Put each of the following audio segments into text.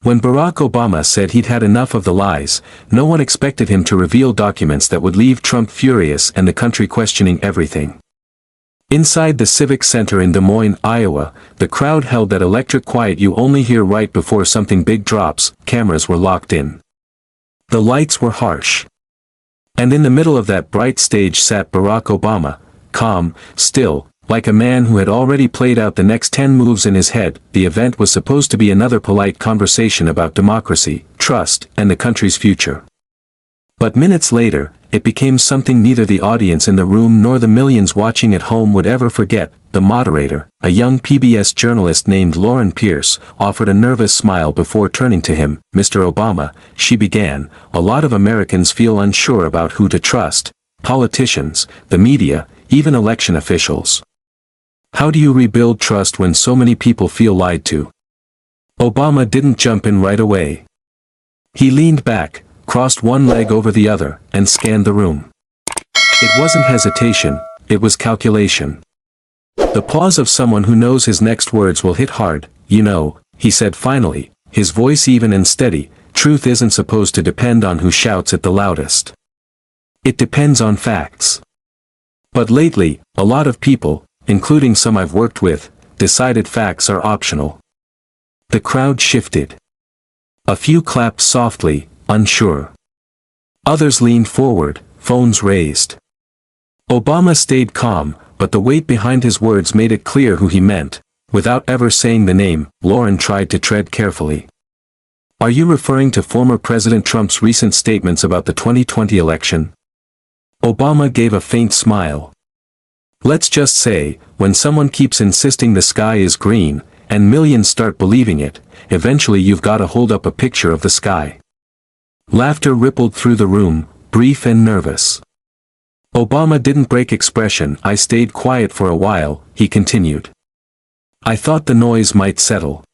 When Barack Obama said he'd had enough of the lies, no one expected him to reveal documents that would leave Trump furious and the country questioning everything. Inside the Civic Center in Des Moines, Iowa, the crowd held that electric quiet you only hear right before something big drops. Cameras were locked in. The lights were harsh. And in the middle of that bright stage sat Barack Obama, calm, still, like a man who had already played out the next 10 moves in his head. The event was supposed to be another polite conversation about democracy, trust, and the country's future. But minutes later, it became something neither the audience in the room nor the millions watching at home would ever forget. The moderator, a young PBS journalist named Lauren Pierce, offered a nervous smile before turning to him. "Mr. Obama," she began, "a lot of Americans feel unsure about who to trust. Politicians, the media, even election officials. How do you rebuild trust when so many people feel lied to?" Obama didn't jump in right away. He leaned back, crossed one leg over the other, and scanned the room. It wasn't hesitation, it was calculation. The pause of someone who knows his next words will hit hard. "You know," he said finally, his voice even and steady, "truth isn't supposed to depend on who shouts it the loudest. It depends on facts. But lately, a lot of people, including some I've worked with, decided facts are optional." The crowd shifted. A few clapped softly, unsure. Others leaned forward, phones raised. Obama stayed calm, but the weight behind his words made it clear who he meant. Without ever saying the name, Lauren tried to tread carefully. "Are you referring to former President Trump's recent statements about the 2020 election?" Obama gave a faint smile. "Let's just say, when someone keeps insisting the sky is green, and millions start believing it, eventually you've got to hold up a picture of the sky." Laughter rippled through the room, brief and nervous. Obama didn't break expression. "I stayed quiet for a while," he continued. "I thought the noise might settle.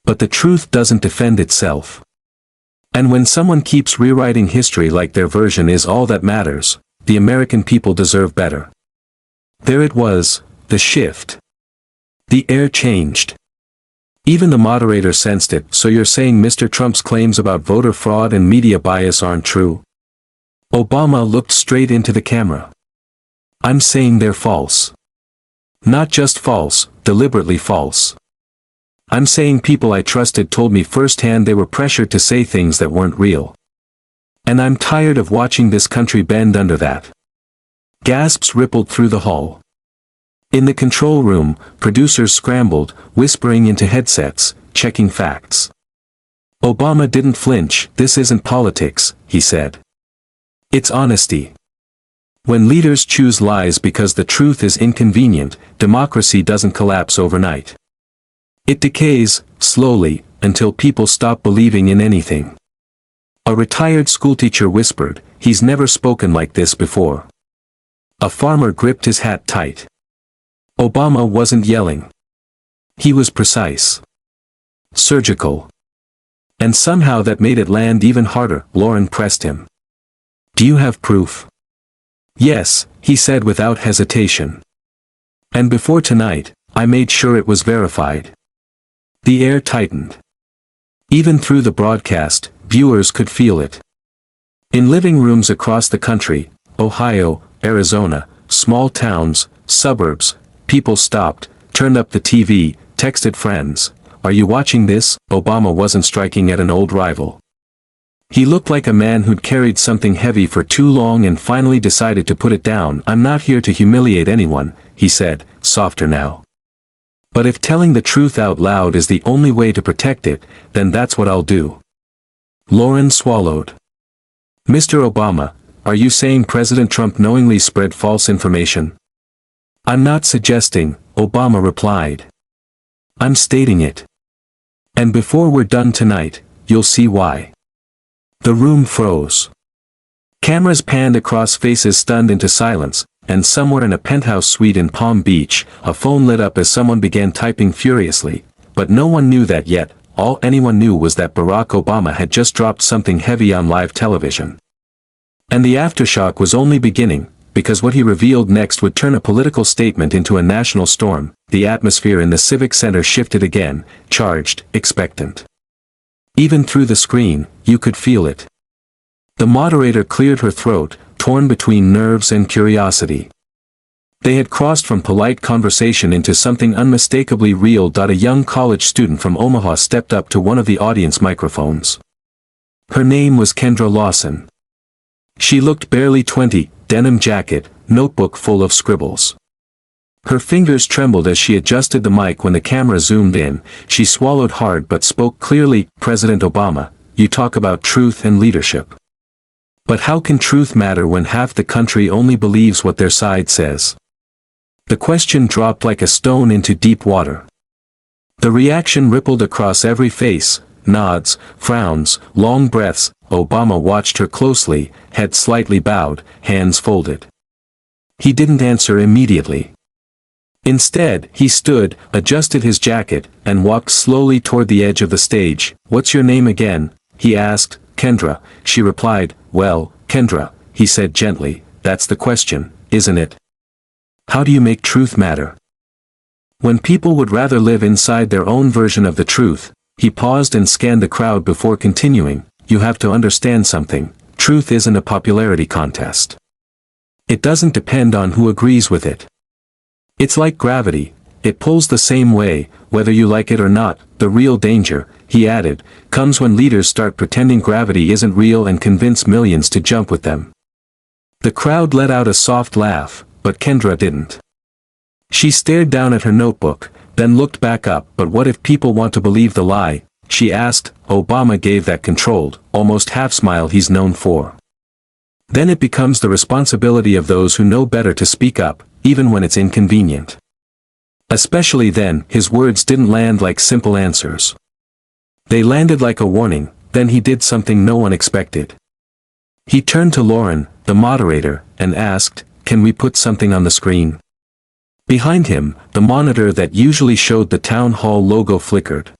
But the truth doesn't defend itself. And when someone keeps rewriting history like their version is all that matters, the American people deserve better." There it was, the shift. The air changed. Even the moderator sensed it. "So you're saying Mr. Trump's claims about voter fraud and media bias aren't true?" Obama looked straight into the camera. "I'm saying they're false. Not just false, deliberately false. I'm saying people I trusted told me firsthand they were pressured to say things that weren't real. And I'm tired of watching this country bend under that." Gasps rippled through the hall. In the control room, producers scrambled, whispering into headsets, checking facts. Obama didn't flinch. "This isn't politics," he said. "It's honesty. When leaders choose lies because the truth is inconvenient, democracy doesn't collapse overnight. It decays, slowly, until people stop believing in anything." A retired schoolteacher whispered, "He's never spoken like this before." A farmer gripped his hat tight. Obama wasn't yelling. He was precise. Surgical. And somehow that made it land even harder. Lauren pressed him. "Do you have proof?" "Yes," he said without hesitation. "And before tonight, I made sure it was verified." The air tightened. Even through the broadcast, viewers could feel it. In living rooms across the country, Ohio, Arizona, small towns, suburbs, people stopped, turned up the TV, texted friends. "Are you watching this?" Obama wasn't striking at an old rival. He looked like a man who'd carried something heavy for too long and finally decided to put it down. "I'm not here to humiliate anyone," he said, softer now. "But if telling the truth out loud is the only way to protect it, then that's what I'll do." Lauren swallowed. "Mr. Obama, are you saying President Trump knowingly spread false information?" "I'm not suggesting," Obama replied. "I'm stating it. And before we're done tonight, you'll see why." The room froze. Cameras panned across faces stunned into silence, and somewhere in a penthouse suite in Palm Beach, a phone lit up as someone began typing furiously. But no one knew that yet. All anyone knew was that Barack Obama had just dropped something heavy on live television. And the aftershock was only beginning, because what he revealed next would turn a political statement into a national storm. The atmosphere in the Civic Center shifted again, charged, expectant. Even through the screen, you could feel it. The moderator cleared her throat, torn between nerves and curiosity. They had crossed from polite conversation into something unmistakably real. A young college student from Omaha stepped up to one of the audience microphones. Her name was Kendra Lawson. She looked barely 20, denim jacket, notebook full of scribbles. Her fingers trembled as she adjusted the mic when the camera zoomed in. She swallowed hard but spoke clearly. President Obama, you talk about truth and leadership. But how can truth matter when half the country only believes what their side says? The question dropped like a stone into deep water. The reaction rippled across every face, nods, frowns, long breaths. Obama watched her closely, head slightly bowed, hands folded. He didn't answer immediately. Instead, he stood, adjusted his jacket, and walked slowly toward the edge of the stage. What's your name again? He asked. Kendra, she replied. Well, Kendra, he said gently, that's the question, isn't it? How do you make truth matter? When people would rather live inside their own version of the truth, he paused and scanned the crowd before continuing. You have to understand something, truth isn't a popularity contest. It doesn't depend on who agrees with it. It's like gravity, it pulls the same way, whether you like it or not. The real danger, he added, comes when leaders start pretending gravity isn't real and convince millions to jump with them. The crowd let out a soft laugh, but Kendra didn't. She stared down at her notebook, then looked back up. But what if people want to believe the lie? She asked. Obama gave that controlled, almost half smile he's known for. Then it becomes the responsibility of those who know better to speak up, even when it's inconvenient. Especially then, his words didn't land like simple answers. They landed like a warning. Then he did something no one expected. He turned to Lauren, the moderator, and asked, can we put something on the screen? Behind him, the monitor that usually showed the town hall logo flickered.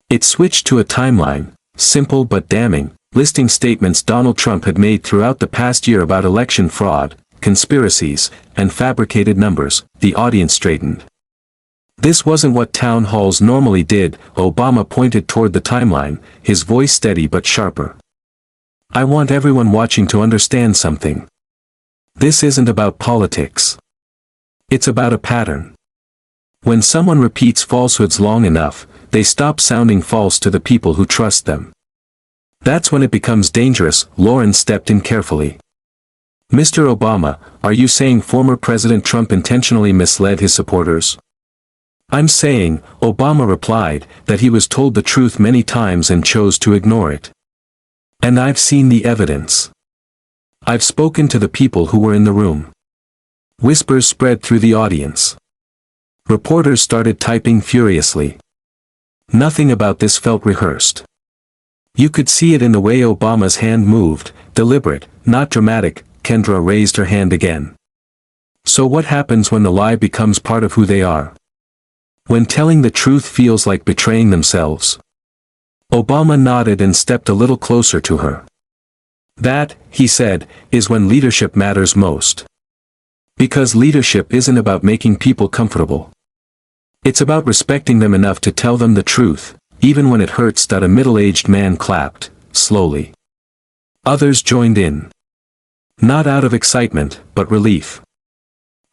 It switched to a timeline, simple but damning, listing statements Donald Trump had made throughout the past year about election fraud, conspiracies, and fabricated numbers. The audience straightened. This wasn't what town halls normally did. Obama pointed toward the timeline, his voice steady but sharper. I want everyone watching to understand something. This isn't about politics. It's about a pattern. When someone repeats falsehoods long enough, they stop sounding false to the people who trust them. That's when it becomes dangerous. Lauren stepped in carefully. Mr. Obama, are you saying former President Trump intentionally misled his supporters? I'm saying, Obama replied, that he was told the truth many times and chose to ignore it. And I've seen the evidence. I've spoken to the people who were in the room. Whispers spread through the audience. Reporters started typing furiously. Nothing about this felt rehearsed. You could see it in the way Obama's hand moved, deliberate, not dramatic. Kendra raised her hand again. So what happens when the lie becomes part of who they are? When telling the truth feels like betraying themselves? Obama nodded and stepped a little closer to her. That, he said, is when leadership matters most. Because leadership isn't about making people comfortable. It's about respecting them enough to tell them the truth, even when it hurts. A middle-aged man clapped, slowly. Others joined in. Not out of excitement, but relief.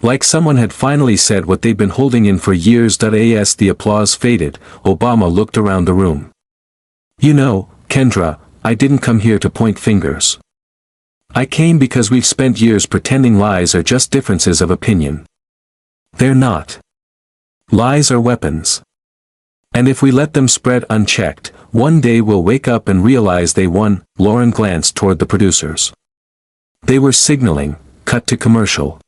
Like someone had finally said what they'd been holding in for years. As the applause faded, Obama looked around the room. You know, Kendra, I didn't come here to point fingers. I came because we've spent years pretending lies are just differences of opinion. They're not. Lies are weapons. And if we let them spread unchecked, one day we'll wake up and realize they won. Lauren glanced toward the producers. They were signaling, cut to commercial.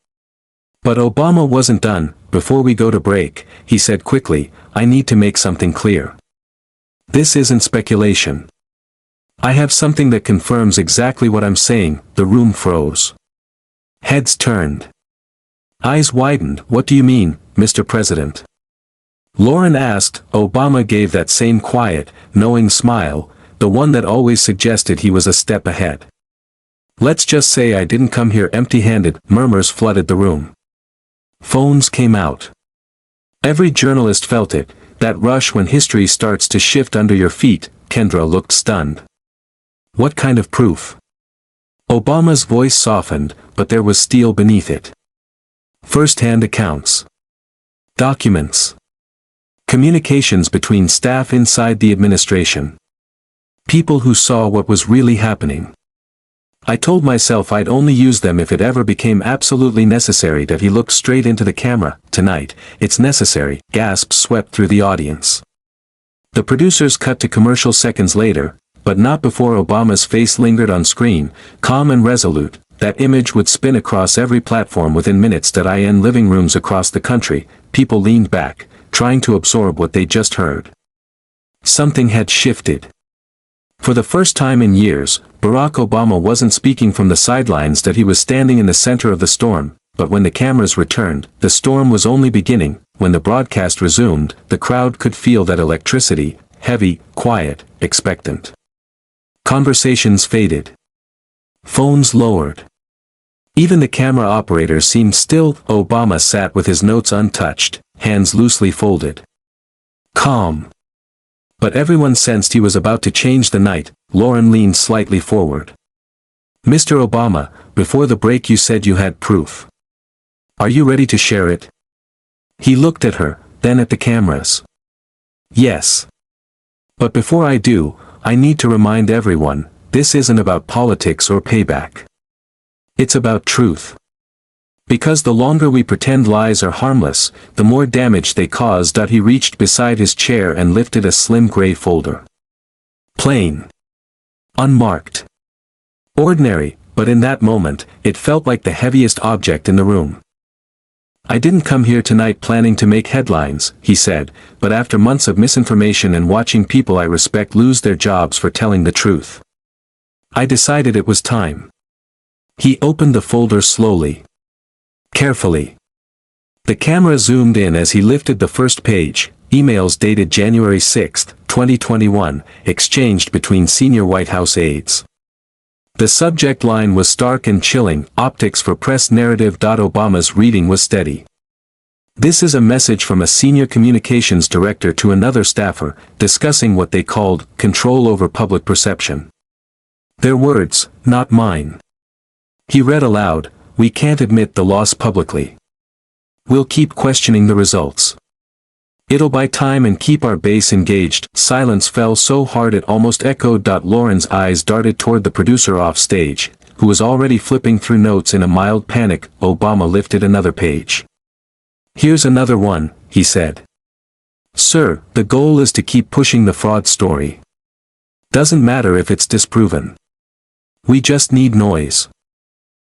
But Obama wasn't done. Before we go to break, he said quickly, I need to make something clear. This isn't speculation. I have something that confirms exactly what I'm saying. The room froze. Heads turned. Eyes widened. What do you mean, Mr. President? Lauren asked. Obama gave that same quiet, knowing smile, the one that always suggested he was a step ahead. Let's just say I didn't come here empty-handed. Murmurs flooded the room. Phones came out. Every journalist felt it. That rush when history starts to shift under your feet. Kendra looked stunned. What kind of proof? Obama's voice softened, but there was steel beneath it. First-hand accounts. Documents. Communications between staff inside the administration. People who saw what was really happening. I told myself I'd only use them if it ever became absolutely necessary. That he looked straight into the camera. Tonight, it's necessary. Gasps swept through the audience. The producers cut to commercial seconds later, but not before Obama's face lingered on screen, calm and resolute. That image would spin across every platform within minutes. In living rooms across the country, people leaned back, trying to absorb what they just heard. Something had shifted. For the first time in years, Barack Obama wasn't speaking from the sidelines. That he was standing in the center of the storm, but when the cameras returned, the storm was only beginning. When the broadcast resumed, the crowd could feel that electricity, heavy, quiet, expectant. Conversations faded. Phones lowered. Even the camera operator seemed still. Obama sat with his notes untouched, hands loosely folded. Calm. But everyone sensed he was about to change the night. Lauren leaned slightly forward. Mr. Obama, before the break you said you had proof. Are you ready to share it? He looked at her, then at the cameras. Yes. But before I do, I need to remind everyone, this isn't about politics or payback. It's about truth. Because the longer we pretend lies are harmless, the more damage they cause. He reached beside his chair and lifted a slim gray folder. Plain. Unmarked. Ordinary, but in that moment, it felt like the heaviest object in the room. I didn't come here tonight planning to make headlines, he said, but after months of misinformation and watching people I respect lose their jobs for telling the truth, I decided it was time. He opened the folder slowly. Carefully. The camera zoomed in as he lifted the first page. Emails dated January 6, 2021, exchanged between senior White House aides. The subject line was stark and chilling, optics for press narrative. Obama's reading was steady. This is a message from a senior communications director to another staffer, discussing what they called control over public perception. Their words, not mine. He read aloud, we can't admit the loss publicly. We'll keep questioning the results. It'll buy time and keep our base engaged. Silence fell so hard it almost echoed. Lauren's eyes darted toward the producer off stage, who was already flipping through notes in a mild panic. Obama lifted another page. Here's another one, he said. Sir, the goal is to keep pushing the fraud story. Doesn't matter if it's disproven. We just need noise.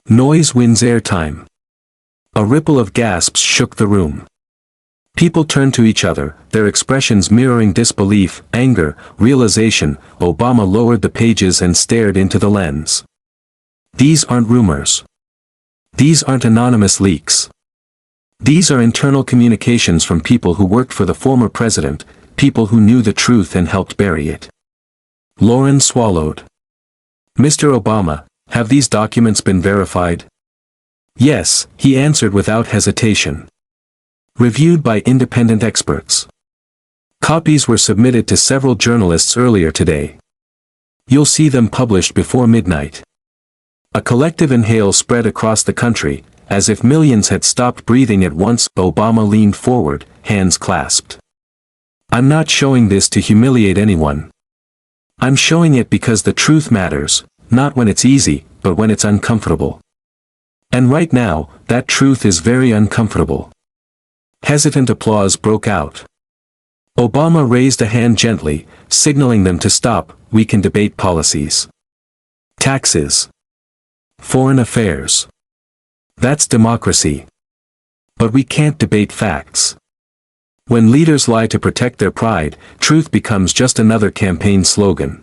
Noise wins airtime. A ripple of gasps shook the room. People turned to each other, their expressions mirroring disbelief, anger, realization. Obama lowered the pages and stared into the lens. These aren't rumors. These aren't anonymous leaks. These are internal communications from people who worked for the former president, people who knew the truth and helped bury it. Lauren swallowed. Mr. Obama, have these documents been verified? Yes, he answered without hesitation. Reviewed by independent experts. Copies were submitted to several journalists earlier today. You'll see them published before midnight. A collective inhale spread across the country, as if millions had stopped breathing at once. Obama leaned forward, hands clasped. I'm not showing this to humiliate anyone. I'm showing it because the truth matters, not when it's easy, but when it's uncomfortable. And right now, that truth is very uncomfortable. Hesitant applause broke out. Obama raised a hand gently, signaling them to stop. We can debate policies. Taxes. Foreign affairs. That's democracy. But we can't debate facts. When leaders lie to protect their pride, truth becomes just another campaign slogan.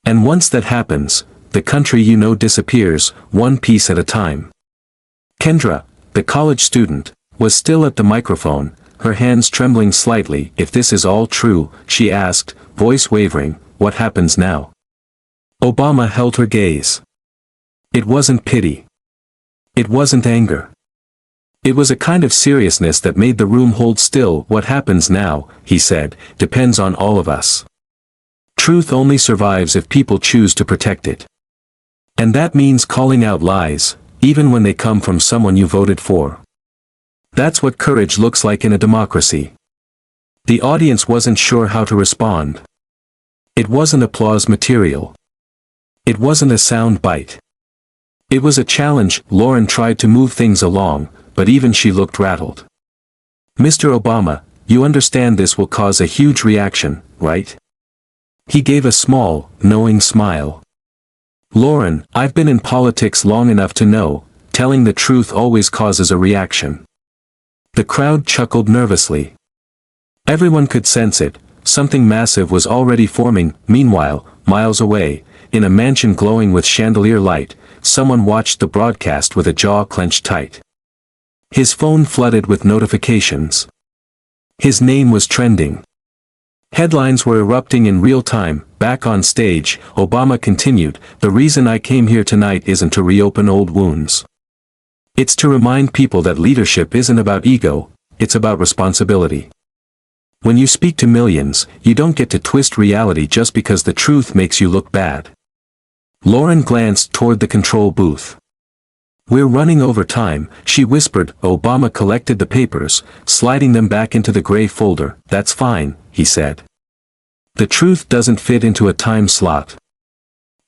And once that happens, the country you know disappears, one piece at a time. Kendra, the college student, was still at the microphone, her hands trembling slightly. If this is all true, she asked, voice wavering, what happens now? Obama held her gaze. It wasn't pity. It wasn't anger. It was a kind of seriousness that made the room hold still. What happens now, he said, depends on all of us. Truth only survives if people choose to protect it. And that means calling out lies, even when they come from someone you voted for. That's what courage looks like in a democracy. The audience wasn't sure how to respond. It wasn't applause material. It wasn't a sound bite. It was a challenge. Lauren tried to move things along, but even she looked rattled. Mr. Obama, you understand this will cause a huge reaction, right? He gave a small, knowing smile. Lauren, I've been in politics long enough to know, telling the truth always causes a reaction. The crowd chuckled nervously. Everyone could sense it, something massive was already forming. Meanwhile, miles away, in a mansion glowing with chandelier light, someone watched the broadcast with a jaw clenched tight. His phone flooded with notifications. His name was trending. Headlines were erupting in real time. Back on stage, Obama continued, "The reason I came here tonight isn't to reopen old wounds. It's to remind people that leadership isn't about ego, it's about responsibility. When you speak to millions, you don't get to twist reality just because the truth makes you look bad." Lauren glanced toward the control booth. "We're running over time," she whispered. Obama collected the papers, sliding them back into the gray folder. "That's fine," he said. "The truth doesn't fit into a time slot."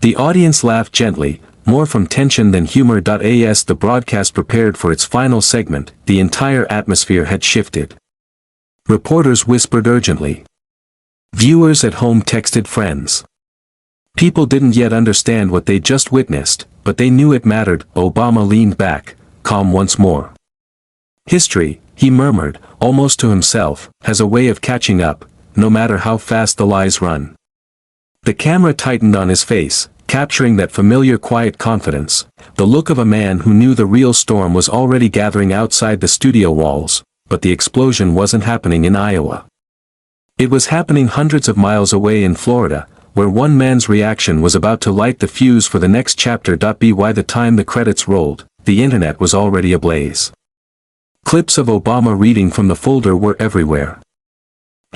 The audience laughed gently, more from tension than humor. As the broadcast prepared for its final segment, the entire atmosphere had shifted. Reporters whispered urgently. Viewers at home texted friends. People didn't yet understand what they just witnessed, but they knew it mattered. Obama leaned back, calm once more. "History," he murmured, almost to himself, "has a way of catching up, no matter how fast the lies run." The camera tightened on his face, capturing that familiar quiet confidence, the look of a man who knew the real storm was already gathering outside the studio walls, but the explosion wasn't happening in Iowa. It was happening hundreds of miles away in Florida, where one man's reaction was about to light the fuse for the next chapter. By the time the credits rolled, the internet was already ablaze. Clips of Obama reading from the folder were everywhere.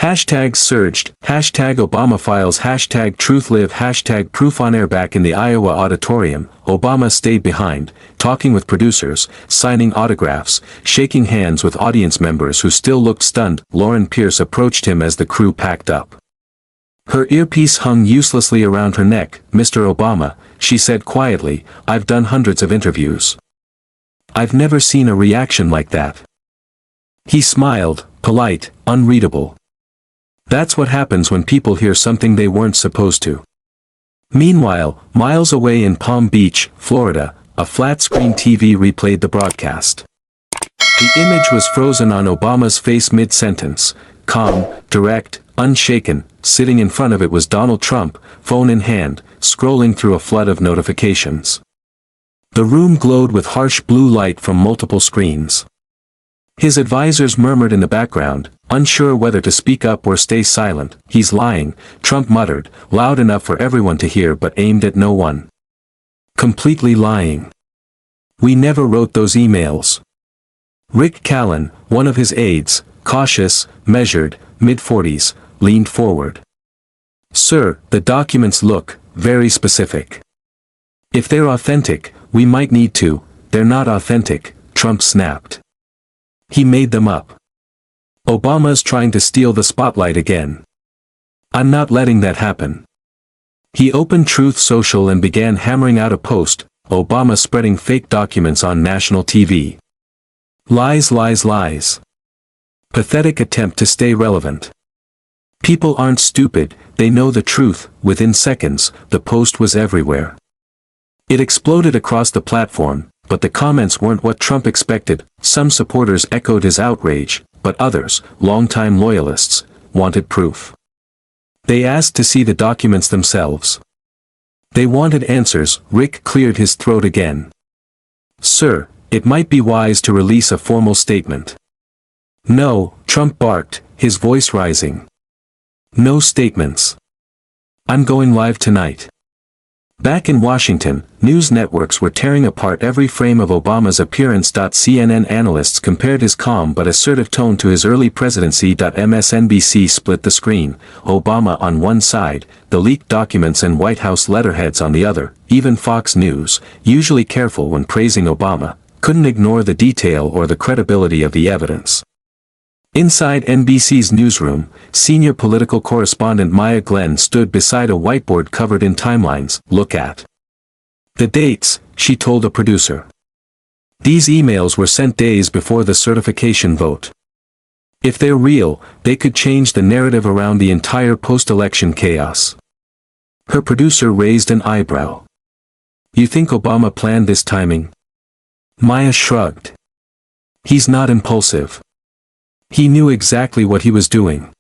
Hashtags surged, hashtag Obama files, hashtag truth live, hashtag proof on air. Back in the Iowa auditorium, Obama stayed behind, talking with producers, signing autographs, shaking hands with audience members who still looked stunned. Lauren Pierce approached him as the crew packed up. Her earpiece hung uselessly around her neck. "Mr. Obama," she said quietly, "I've done hundreds of interviews. I've never seen a reaction like that." He smiled, polite, unreadable. That's what happens when people hear something they weren't supposed to. Meanwhile, miles away in Palm Beach, Florida, a flat-screen TV replayed the broadcast. The image was frozen on Obama's face mid-sentence, calm, direct, unshaken. Sitting in front of it was Donald Trump, phone in hand, scrolling through a flood of notifications. The room glowed with harsh blue light from multiple screens. His advisors murmured in the background, unsure whether to speak up or stay silent. "He's lying," Trump muttered, loud enough for everyone to hear but aimed at no one. "Completely lying. We never wrote those emails." Rick Callen, one of his aides, cautious, measured, mid-40s, leaned forward. "Sir, the documents look very specific. If they're authentic, we might need to." "They're not authentic," Trump snapped. "He made them up. Obama's trying to steal the spotlight again. I'm not letting that happen." He opened Truth Social and began hammering out a post, Obama spreading fake documents on national TV. Lies, lies, lies. Pathetic attempt to stay relevant. People aren't stupid, they know the truth. Within seconds, the post was everywhere. It exploded across the platform, but the comments weren't what Trump expected. Some supporters echoed his outrage, but others, longtime loyalists, wanted proof. They asked to see the documents themselves. They wanted answers. Rick cleared his throat again. "Sir, it might be wise to release a formal statement." "No," Trump barked, his voice rising. "No statements. I'm going live tonight. Back in Washington, news networks were tearing apart every frame of Obama's appearance. CNN analysts compared his calm but assertive tone to his early presidency. MSNBC split the screen, Obama on one side, the leaked documents and White House letterheads on the other. Even Fox News, usually careful when praising Obama, couldn't ignore the detail or the credibility of the evidence. Inside NBC's newsroom, senior political correspondent Maya Glenn stood beside a whiteboard covered in timelines. Look at the dates, she told a producer. These emails were sent days before the certification vote. If they're real, they could change the narrative around the entire post-election chaos. Her producer raised an eyebrow. You think Obama planned this timing? Maya shrugged. He's not impulsive. He knew exactly what he was doing.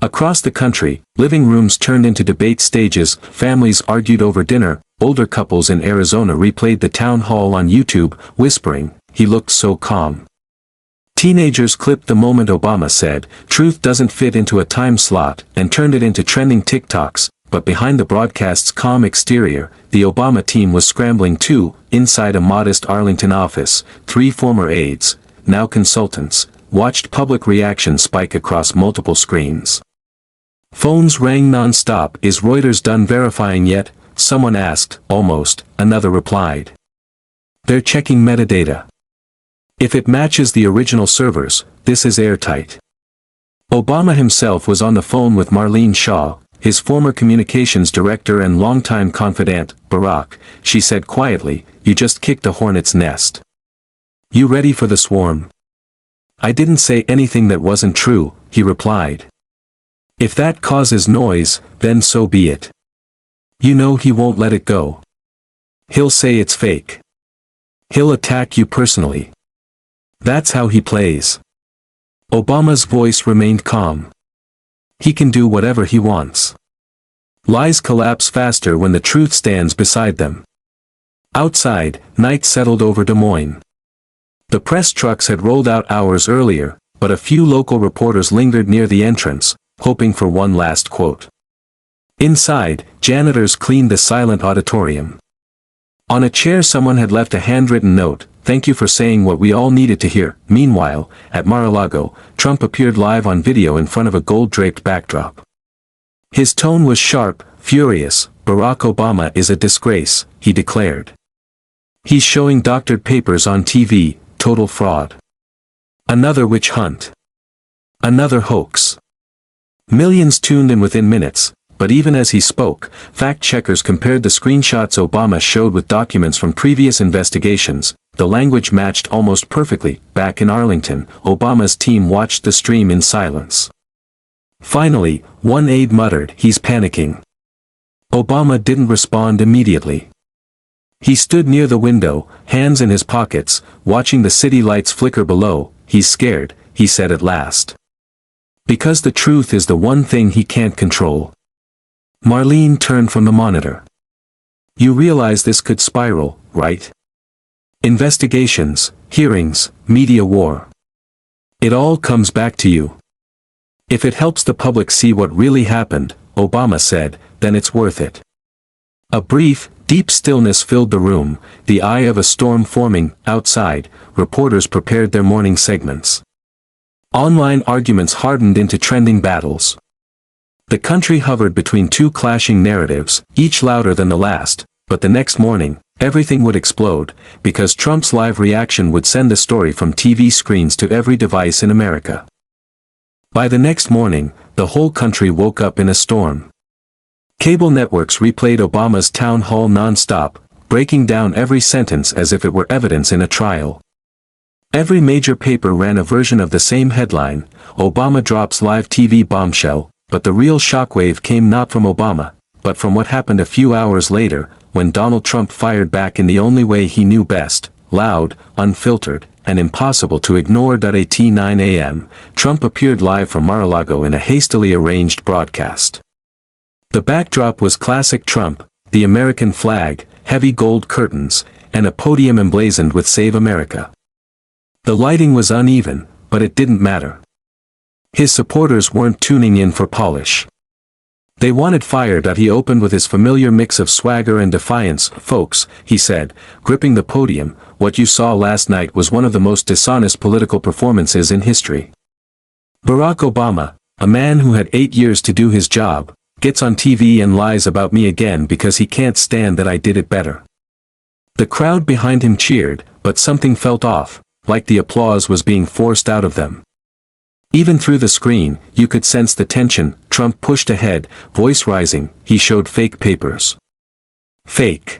Across the country, living rooms turned into debate stages, families argued over dinner, older couples in Arizona replayed the town hall on YouTube, whispering, "He looked so calm." Teenagers clipped the moment Obama said, "Truth doesn't fit into a time slot," and turned it into trending TikToks. But behind the broadcast's calm exterior, the Obama team was scrambling too. Inside a modest Arlington office, 3 former aides, now consultants, watched public reaction spike across multiple screens. Phones rang non-stop. "Is Reuters done verifying yet?" someone asked. "Almost," another replied. "They're checking metadata. If it matches the original servers, this is airtight." Obama himself was on the phone with Marlene Shaw, his former communications director and longtime confidant. "Barack," she said quietly, "you just kicked a hornet's nest. You ready for the swarm?" "I didn't say anything that wasn't true," he replied. "If that causes noise, then so be it. You know he won't let it go. He'll say it's fake. He'll attack you personally. That's how he plays." Obama's voice remained calm. He can do whatever he wants. Lies collapse faster when the truth stands beside them. Outside, night settled over Des Moines. The press trucks had rolled out hours earlier, but a few local reporters lingered near the entrance, hoping for one last quote. Inside, janitors cleaned the silent auditorium. On a chair someone had left a handwritten note, "Thank you for saying what we all needed to hear." Meanwhile, at Mar-a-Lago, Trump appeared live on video in front of a gold-draped backdrop. His tone was sharp, furious. "Barack Obama is a disgrace," he declared. "He's showing doctored papers on TV, total fraud. Another witch hunt. Another hoax." Millions tuned in within minutes, but even as he spoke, fact-checkers compared the screenshots Obama showed with documents from previous investigations. The language matched almost perfectly. Back in Arlington, Obama's team watched the stream in silence. Finally, one aide muttered, "He's panicking." Obama didn't respond immediately. He stood near the window, hands in his pockets, watching the city lights flicker below. "He's scared," he said at last. "Because the truth is the one thing he can't control." Marlene turned from the monitor. "You realize this could spiral, right? Investigations, hearings, media war. It all comes back to you. If it helps the public see what really happened," Obama said, "then it's worth it." A brief, deep stillness filled the room, the eye of a storm forming. Outside, reporters prepared their morning segments. Online arguments hardened into trending battles. The country hovered between two clashing narratives, each louder than the last, but the next morning, everything would explode, because Trump's live reaction would send the story from TV screens to every device in America. By the next morning, the whole country woke up in a storm. Cable networks replayed Obama's town hall non-stop, breaking down every sentence as if it were evidence in a trial. Every major paper ran a version of the same headline, "Obama drops live TV bombshell," but the real shockwave came not from Obama, but from what happened a few hours later, when Donald Trump fired back in the only way he knew best, loud, unfiltered, and impossible to ignore. At 9 a.m., Trump appeared live from Mar-a-Lago in a hastily arranged broadcast. The backdrop was classic Trump, the American flag, heavy gold curtains, and a podium emblazoned with "Save America." The lighting was uneven, but it didn't matter. His supporters weren't tuning in for polish. They wanted fire. He opened with his familiar mix of swagger and defiance. "Folks," he said, gripping the podium, "what you saw last night was one of the most dishonest political performances in history. Barack Obama, a man who had 8 years to do his job, gets on TV and lies about me again because he can't stand that I did it better." The crowd behind him cheered, but something felt off, like the applause was being forced out of them. Even through the screen, you could sense the tension. Trump pushed ahead, voice rising. He showed fake papers. Fake.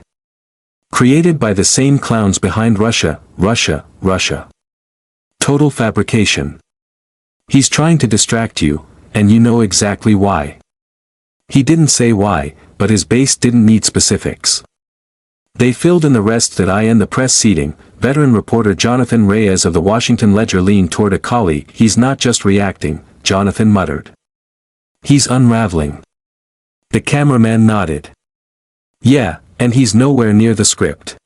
Created by the same clowns behind Russia, Russia, Russia. Total fabrication. He's trying to distract you, and you know exactly why. He didn't say why, but his base didn't need specifics. They filled in the rest. That I in the press seating, veteran reporter Jonathan Reyes of the Washington Ledger leaned toward a colleague. "He's not just reacting," Jonathan muttered. "He's unraveling." The cameraman nodded. "Yeah, and he's nowhere near the script."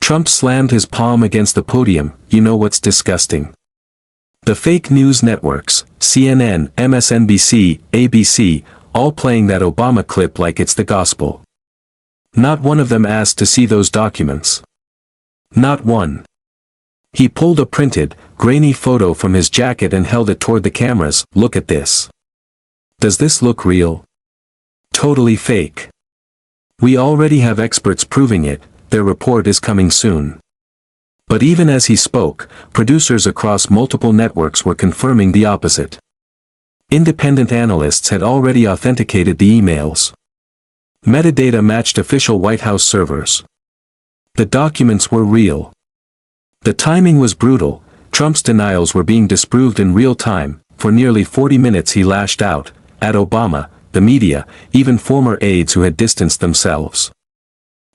Trump slammed his palm against the podium. "You know what's disgusting? The fake news networks, CNN, MSNBC, ABC, all playing that Obama clip like it's the gospel. Not one of them asked to see those documents. Not one." He pulled a printed, grainy photo from his jacket and held it toward the cameras. "Look at this. Does this look real? Totally fake. We already have experts proving it. Their report is coming soon." But even as he spoke, producers across multiple networks were confirming the opposite. Independent analysts had already authenticated the emails. Metadata matched official White House servers. The documents were real. The timing was brutal. Trump's denials were being disproved in real time. For nearly 40 minutes he lashed out, at Obama, the media, even former aides who had distanced themselves.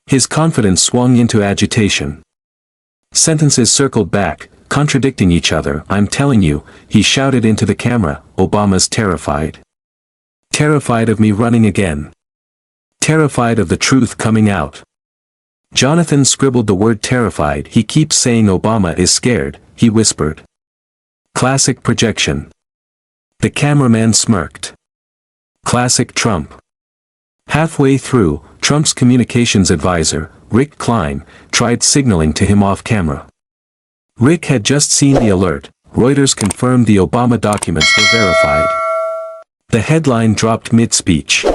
His confidence swung into agitation. Sentences circled back, contradicting each other. "I'm telling you," he shouted into the camera, "Obama's terrified. Terrified of me running again. Terrified of the truth coming out." Jonathan scribbled the word terrified. "He keeps saying Obama is scared," he whispered. Classic projection. The cameraman smirked. Classic Trump. Halfway through, Trump's communications advisor, Rick Klein, tried signaling to him off camera. Rick had just seen the alert. Reuters confirmed the Obama documents were verified. The headline dropped mid-speech.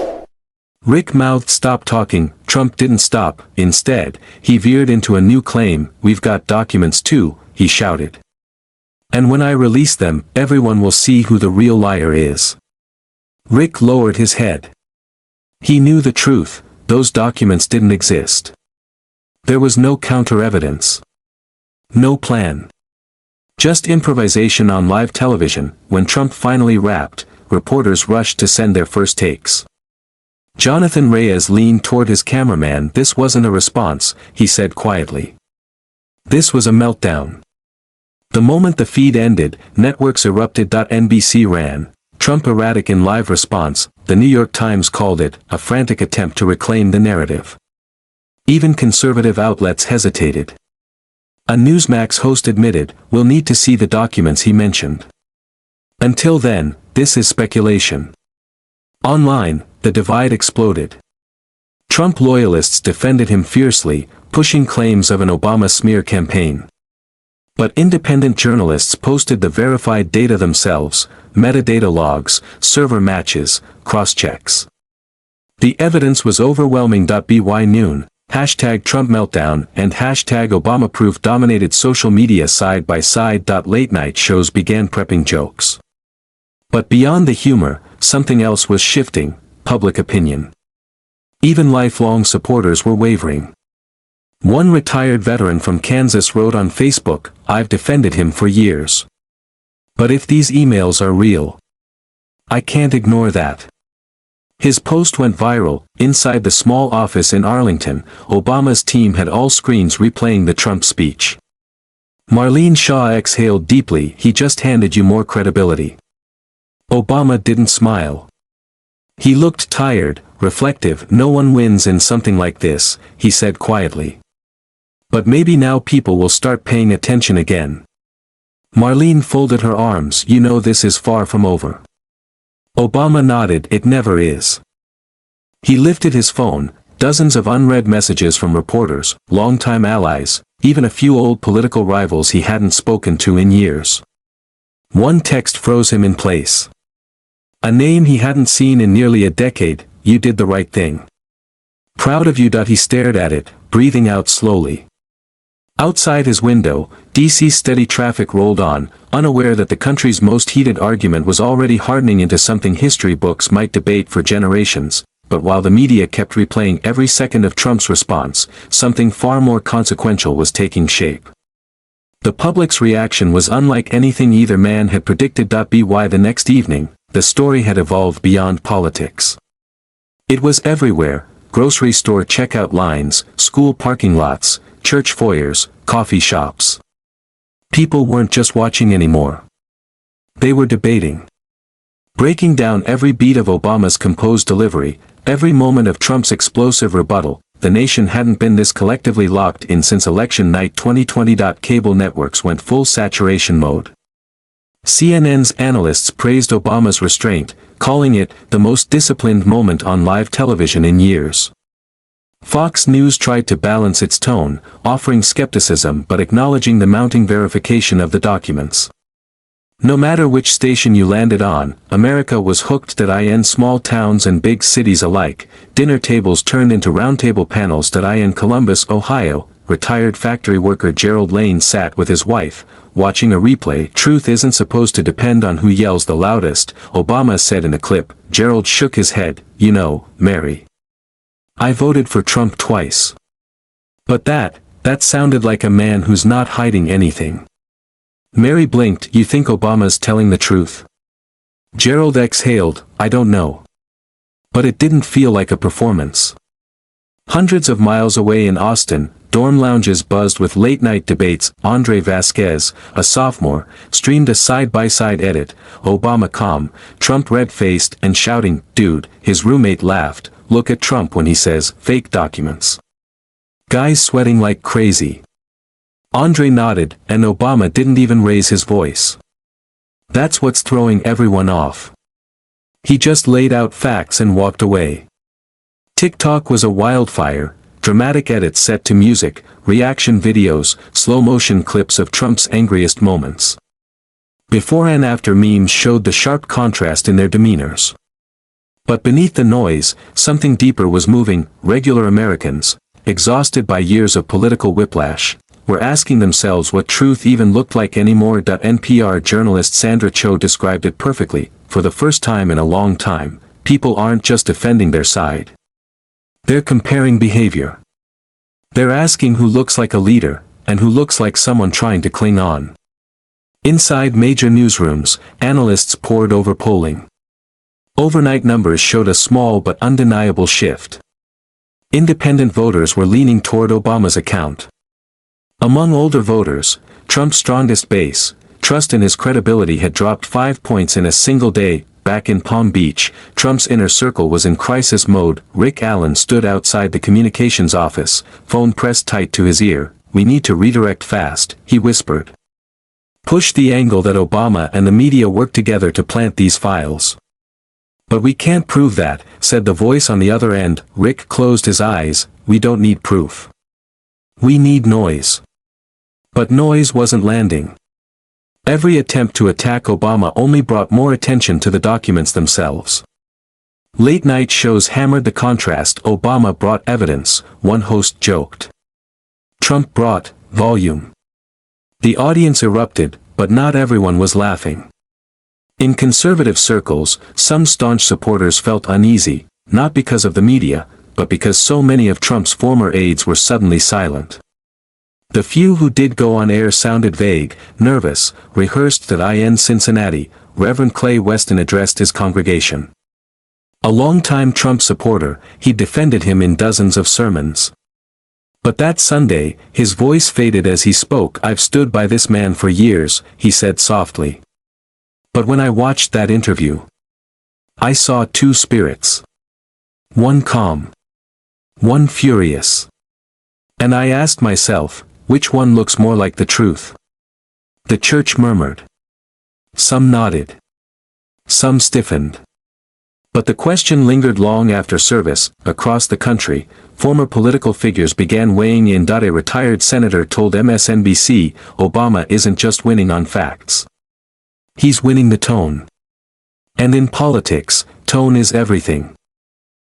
Rick mouthed, "Stop talking." Trump didn't stop. Instead, he veered into a new claim. "We've got documents too," he shouted. "And when I release them, everyone will see who the real liar is." Rick lowered his head. He knew the truth. Those documents didn't exist. There was no counter-evidence. No plan. Just improvisation on live television. When Trump finally rapped, reporters rushed to send their first takes. Jonathan Reyes leaned toward his cameraman. "This wasn't a response," he said quietly. "This was a meltdown." The moment the feed ended, networks erupted. NBC ran, "Trump erratic in live response." The New York Times called it a frantic attempt to reclaim the narrative. Even conservative outlets hesitated. A Newsmax host admitted, "We'll need to see the documents he mentioned. Until then, this is speculation." Online, the divide exploded. Trump loyalists defended him fiercely, pushing claims of an Obama smear campaign. But independent journalists posted the verified data themselves, metadata logs, server matches, cross-checks. The evidence was overwhelming. By noon, #Trump meltdown and #Obama proof dominated social media side by side. Late night shows began prepping jokes. But beyond the humor, something else was shifting: public opinion. Even lifelong supporters were wavering. One retired veteran from Kansas wrote on Facebook, "I've defended him for years. But if these emails are real, I can't ignore that." His post went viral. Inside the small office in Arlington, Obama's team had all screens replaying the Trump speech. Marlene Shaw exhaled deeply. "He just handed you more credibility." Obama didn't smile. He looked tired, reflective. "No one wins in something like this," he said quietly. "But maybe now people will start paying attention again." Marlene folded her arms. "You know this is far from over." Obama nodded. "It never is. He lifted his phone, dozens of unread messages from reporters, longtime allies, even a few old political rivals he hadn't spoken to in years. One text froze him in place. A name he hadn't seen in nearly a decade. "You did the right thing. Proud of you." He stared at it, breathing out slowly. Outside his window, DC's steady traffic rolled on, unaware that the country's most heated argument was already hardening into something history books might debate for generations. But while the media kept replaying every second of Trump's response, something far more consequential was taking shape. The public's reaction was unlike anything either man had predicted. By the next evening, the story had evolved beyond politics. It was everywhere: grocery store checkout lines, school parking lots, church foyers, coffee shops. People weren't just watching anymore. They were debating. Breaking down every beat of Obama's composed delivery, every moment of Trump's explosive rebuttal. The nation hadn't been this collectively locked in since election night 2020. Cable networks went full saturation mode. CNN's analysts praised Obama's restraint, calling it the most disciplined moment on live television in years. Fox News tried to balance its tone, offering skepticism but acknowledging the mounting verification of the documents. No matter which station you landed on, America was hooked. In small towns and big cities alike, dinner tables turned into roundtable panels. In Columbus, Ohio, retired factory worker Gerald Lane sat with his wife, watching a replay. "Truth isn't supposed to depend on who yells the loudest," Obama said in a clip. Gerald shook his head. "You know, Mary, I voted for Trump twice. But that sounded like a man who's not hiding anything." Mary blinked. "You think Obama's telling the truth?" Gerald exhaled. "I don't know. But it didn't feel like a performance." Hundreds of miles away in Austin, dorm lounges buzzed with late-night debates. Andre Vasquez, a sophomore, streamed a side-by-side edit, Obama calm, Trump red-faced and shouting, "Dude," his roommate laughed, "Look at Trump when he says, fake documents." Guys sweating like crazy. Andre nodded, and Obama didn't even raise his voice. That's what's throwing everyone off. He just laid out facts and walked away. TikTok was a wildfire, dramatic edits set to music, reaction videos, slow-motion clips of Trump's angriest moments. Before and after memes showed the sharp contrast in their demeanors. But beneath the noise, something deeper was moving. Regular Americans, exhausted by years of political whiplash, were asking themselves what truth even looked like anymore. NPR journalist Sandra Cho described it perfectly. For the first time in a long time, people aren't just defending their side. They're comparing behavior. They're asking who looks like a leader, and who looks like someone trying to cling on. Inside major newsrooms, analysts pored over polling. Overnight numbers showed a small but undeniable shift. Independent voters were leaning toward Obama's account. Among older voters, Trump's strongest base, trust in his credibility had dropped 5 points in a single day. Back in Palm Beach, Trump's inner circle was in crisis mode. Rick Allen stood outside the communications office, phone pressed tight to his ear. "We need to redirect fast," he whispered. "Push the angle that Obama and the media work together to plant these files." "But we can't prove that," said the voice on the other end. Rick closed his eyes. "We don't need proof. We need noise." But noise wasn't landing. Every attempt to attack Obama only brought more attention to the documents themselves. Late-night shows hammered the contrast. Obama brought evidence, one host joked. Trump brought volume. The audience erupted, but not everyone was laughing. In conservative circles, some staunch supporters felt uneasy, not because of the media, but because so many of Trump's former aides were suddenly silent. The few who did go on air sounded vague, nervous, rehearsed. In Cincinnati, Reverend Clay Weston addressed his congregation. A longtime Trump supporter, he defended him in dozens of sermons. But that Sunday, his voice faded as he spoke. "I've stood by this man for years," he said softly. "But when I watched that interview, I saw two spirits. One calm. One furious. And I asked myself, which one looks more like the truth?" The church murmured. Some nodded. Some stiffened. But the question lingered long after service. Across the country, former political figures began weighing in. A retired senator told MSNBC, Obama isn't just winning on facts. He's winning the tone. And in politics, tone is everything.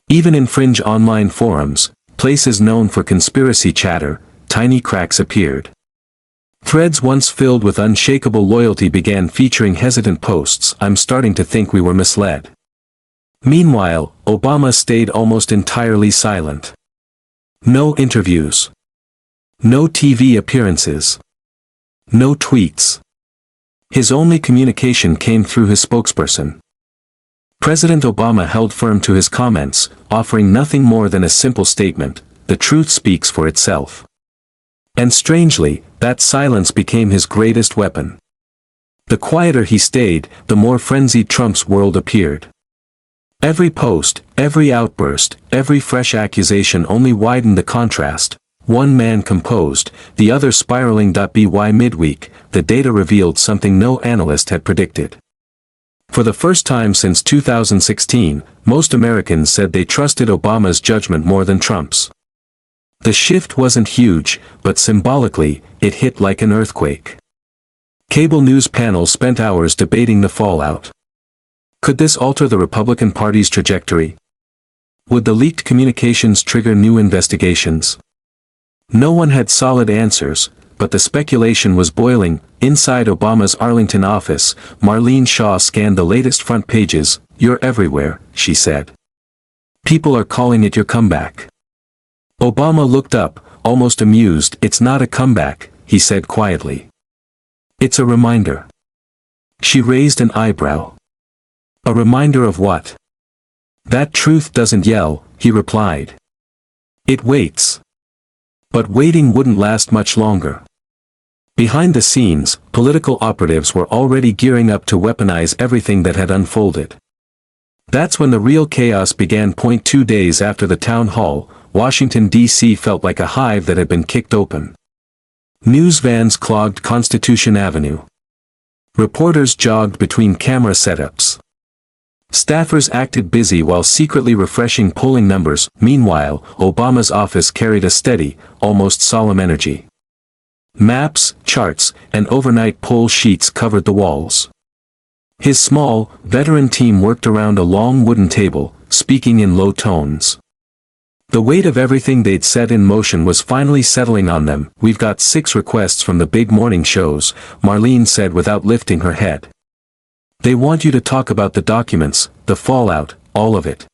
Even in fringe online forums, places known for conspiracy chatter, tiny cracks appeared. Threads once filled with unshakable loyalty began featuring hesitant posts. I'm starting to think we were misled. Meanwhile, Obama stayed almost entirely silent. No interviews. No TV appearances. No tweets. His only communication came through his spokesperson. President Obama held firm to his comments, offering nothing more than a simple statement: the truth speaks for itself. And strangely, that silence became his greatest weapon. The quieter he stayed, the more frenzied Trump's world appeared. Every post, every outburst, every fresh accusation only widened the contrast. One man composed, the other spiraling. By midweek, the data revealed something no analyst had predicted. For the first time since 2016, most Americans said they trusted Obama's judgment more than Trump's. The shift wasn't huge, but symbolically, it hit like an earthquake. Cable news panels spent hours debating the fallout. Could this alter the Republican Party's trajectory? Would the leaked communications trigger new investigations? No one had solid answers, but the speculation was boiling. Inside Obama's Arlington office, Marlene Shaw scanned the latest front pages. You're everywhere, she said. People are calling it your comeback. Obama looked up, almost amused. It's not a comeback, he said quietly. It's a reminder. She raised an eyebrow. A reminder of what? That truth doesn't yell, he replied. It waits. But waiting wouldn't last much longer. Behind the scenes, political operatives were already gearing up to weaponize everything that had unfolded. That's when the real chaos began. 2 days after the town hall, Washington, D.C. felt like a hive that had been kicked open. News vans clogged Constitution Avenue. Reporters jogged between camera setups. Staffers acted busy while secretly refreshing polling numbers. Meanwhile, Obama's office carried a steady, almost solemn energy. Maps, charts, and overnight poll sheets covered the walls. His small, veteran team worked around a long wooden table, speaking in low tones. The weight of everything they'd set in motion was finally settling on them. We've got 6 requests from the big morning shows, Marlene said without lifting her head. They want you to talk about the documents, the fallout, all of it.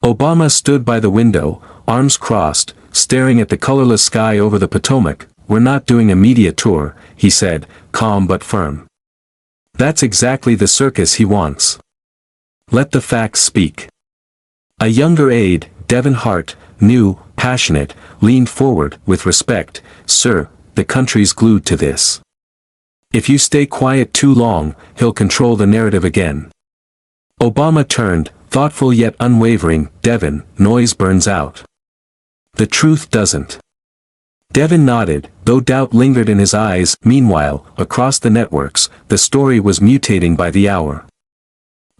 Obama stood by the window, arms crossed, staring at the colorless sky over the Potomac. We're not doing a media tour, he said, calm but firm. That's exactly the circus he wants. Let the facts speak. A younger aide, Devin Hart, new, passionate, leaned forward with respect. Sir, the country's glued to this. If you stay quiet too long, he'll control the narrative again. Obama turned, thoughtful yet unwavering. Devin, noise burns out. The truth doesn't. Devin nodded, though doubt lingered in his eyes. Meanwhile, across the networks, the story was mutating by the hour.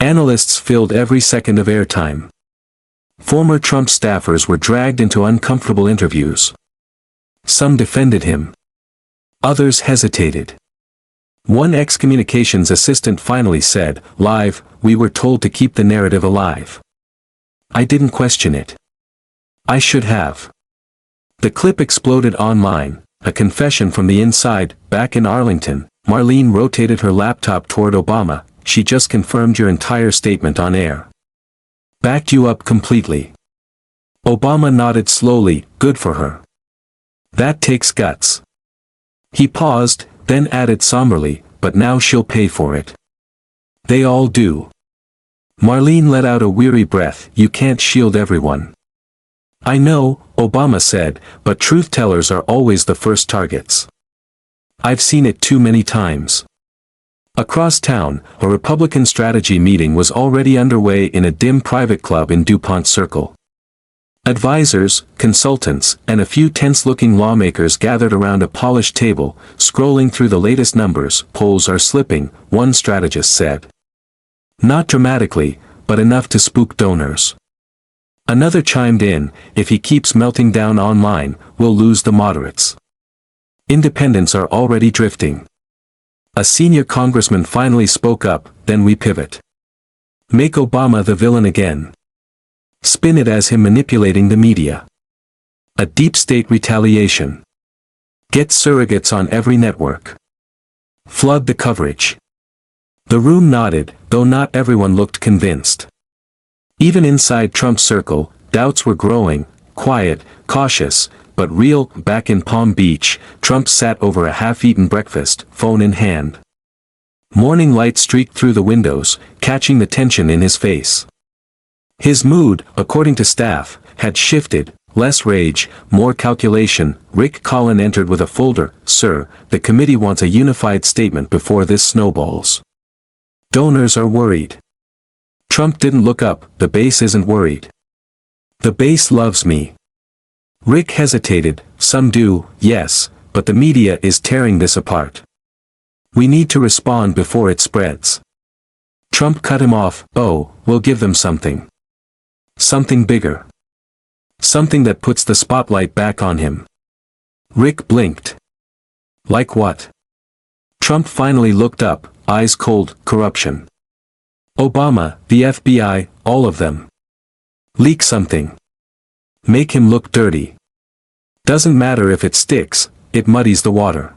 Analysts filled every second of airtime. Former Trump staffers were dragged into uncomfortable interviews. Some defended him. Others hesitated. One ex-communications assistant finally said, live, we were told to keep the narrative alive. I didn't question it. I should have. The clip exploded online, a confession from the inside. Back in Arlington, Marlene rotated her laptop toward Obama. She just confirmed your entire statement on air. Backed you up completely. Obama nodded slowly, good for her. That takes guts. He paused, then added somberly, but now she'll pay for it. They all do. Marlene let out a weary breath. You can't shield everyone. I know, Obama said, but truth-tellers are always the first targets. I've seen it too many times. Across town, a Republican strategy meeting was already underway in a dim private club in DuPont Circle. Advisors, consultants, and a few tense-looking lawmakers gathered around a polished table, scrolling through the latest numbers. Polls are slipping, one strategist said. Not dramatically, but enough to spook donors. Another chimed in, if he keeps melting down online, we'll lose the moderates. Independents are already drifting. A senior congressman finally spoke up, then we pivot. Make Obama the villain again. Spin it as him manipulating the media. A deep state retaliation. Get surrogates on every network. Flood the coverage. The room nodded, though not everyone looked convinced. Even inside Trump's circle, doubts were growing, quiet, cautious, but real. Back in Palm Beach, Trump sat over a half-eaten breakfast, phone in hand. Morning light streaked through the windows, catching the tension in his face. His mood, according to staff, had shifted, less rage, more calculation. Rick Collin entered with a folder. Sir, the committee wants a unified statement before this snowballs. Donors are worried. Trump didn't look up. The base isn't worried. The base loves me. Rick hesitated. Some do, yes, but the media is tearing this apart. We need to respond before it spreads. Trump cut him off. Oh, we'll give them something. Something bigger. Something that puts the spotlight back on him. Rick blinked. Like what? Trump finally looked up, eyes cold. Corruption. Obama, the FBI, all of them. Leak something. Make him look dirty. Doesn't matter if it sticks, it muddies the water.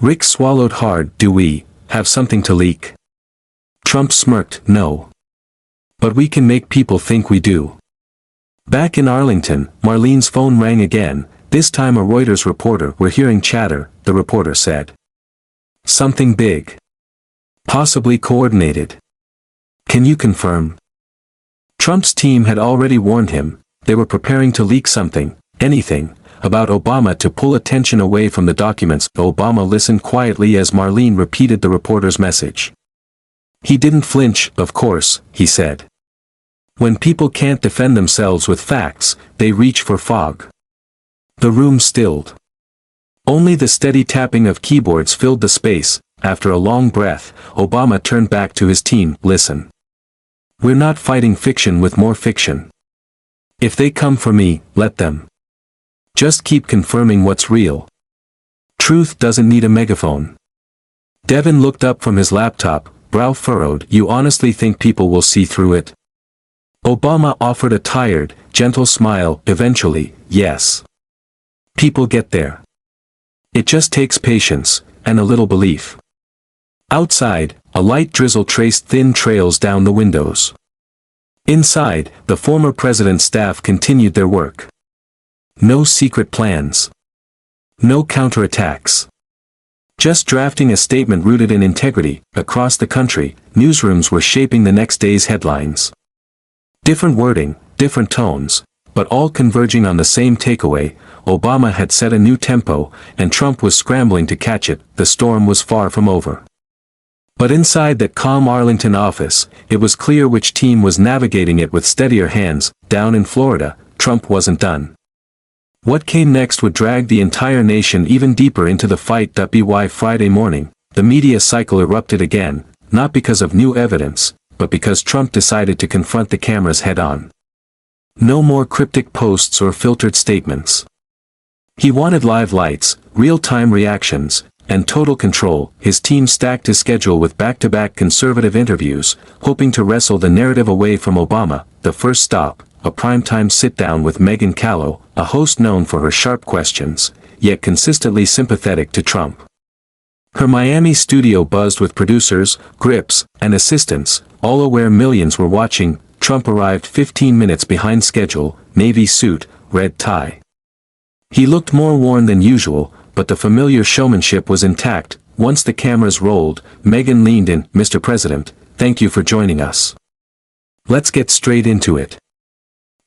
Rick swallowed hard. Do we have something to leak? Trump smirked. No. But we can make people think we do. Back in Arlington, Marlene's phone rang again, this time a Reuters reporter. We're hearing chatter, the reporter said. Something big. Possibly coordinated. Can you confirm? Trump's team had already warned him. They were preparing to leak something, anything, about Obama to pull attention away from the documents. Obama listened quietly as Marlene repeated the reporter's message. He didn't flinch. Of course, he said. When people can't defend themselves with facts, they reach for fog. The room stilled. Only the steady tapping of keyboards filled the space. After a long breath, Obama turned back to his team. Listen. We're not fighting fiction with more fiction. If they come for me, let them. Just keep confirming what's real. Truth doesn't need a megaphone. Devin looked up from his laptop, brow furrowed. You honestly think people will see through it? Obama offered a tired, gentle smile. Eventually, yes. People get there. It just takes patience, and a little belief. Outside, a light drizzle traced thin trails down the windows. Inside, the former president's staff continued their work. No secret plans. No counterattacks. Just drafting a statement rooted in integrity. Across the country, newsrooms were shaping the next day's headlines. Different wording, different tones, but all converging on the same takeaway. Obama had set a new tempo, and Trump was scrambling to catch it. The storm was far from over. But inside that calm Arlington office, it was clear which team was navigating it with steadier hands. Down in Florida, Trump wasn't done. What came next would drag the entire nation even deeper into the fight. By Friday morning, the media cycle erupted again, not because of new evidence, but because Trump decided to confront the cameras head-on. No more cryptic posts or filtered statements. He wanted live lights, real-time reactions, and total control. His team stacked his schedule with back-to-back conservative interviews, hoping to wrestle the narrative away from Obama. The first stop, a primetime sit-down with Megyn Callow, a host known for her sharp questions, yet consistently sympathetic to Trump. Her Miami studio buzzed with producers, grips, and assistants, all aware millions were watching. Trump arrived 15 minutes behind schedule, navy suit, red tie. He looked more worn than usual, but the familiar showmanship was intact. Once the cameras rolled, Megyn leaned in. Mr. President, thank you for joining us. Let's get straight into it.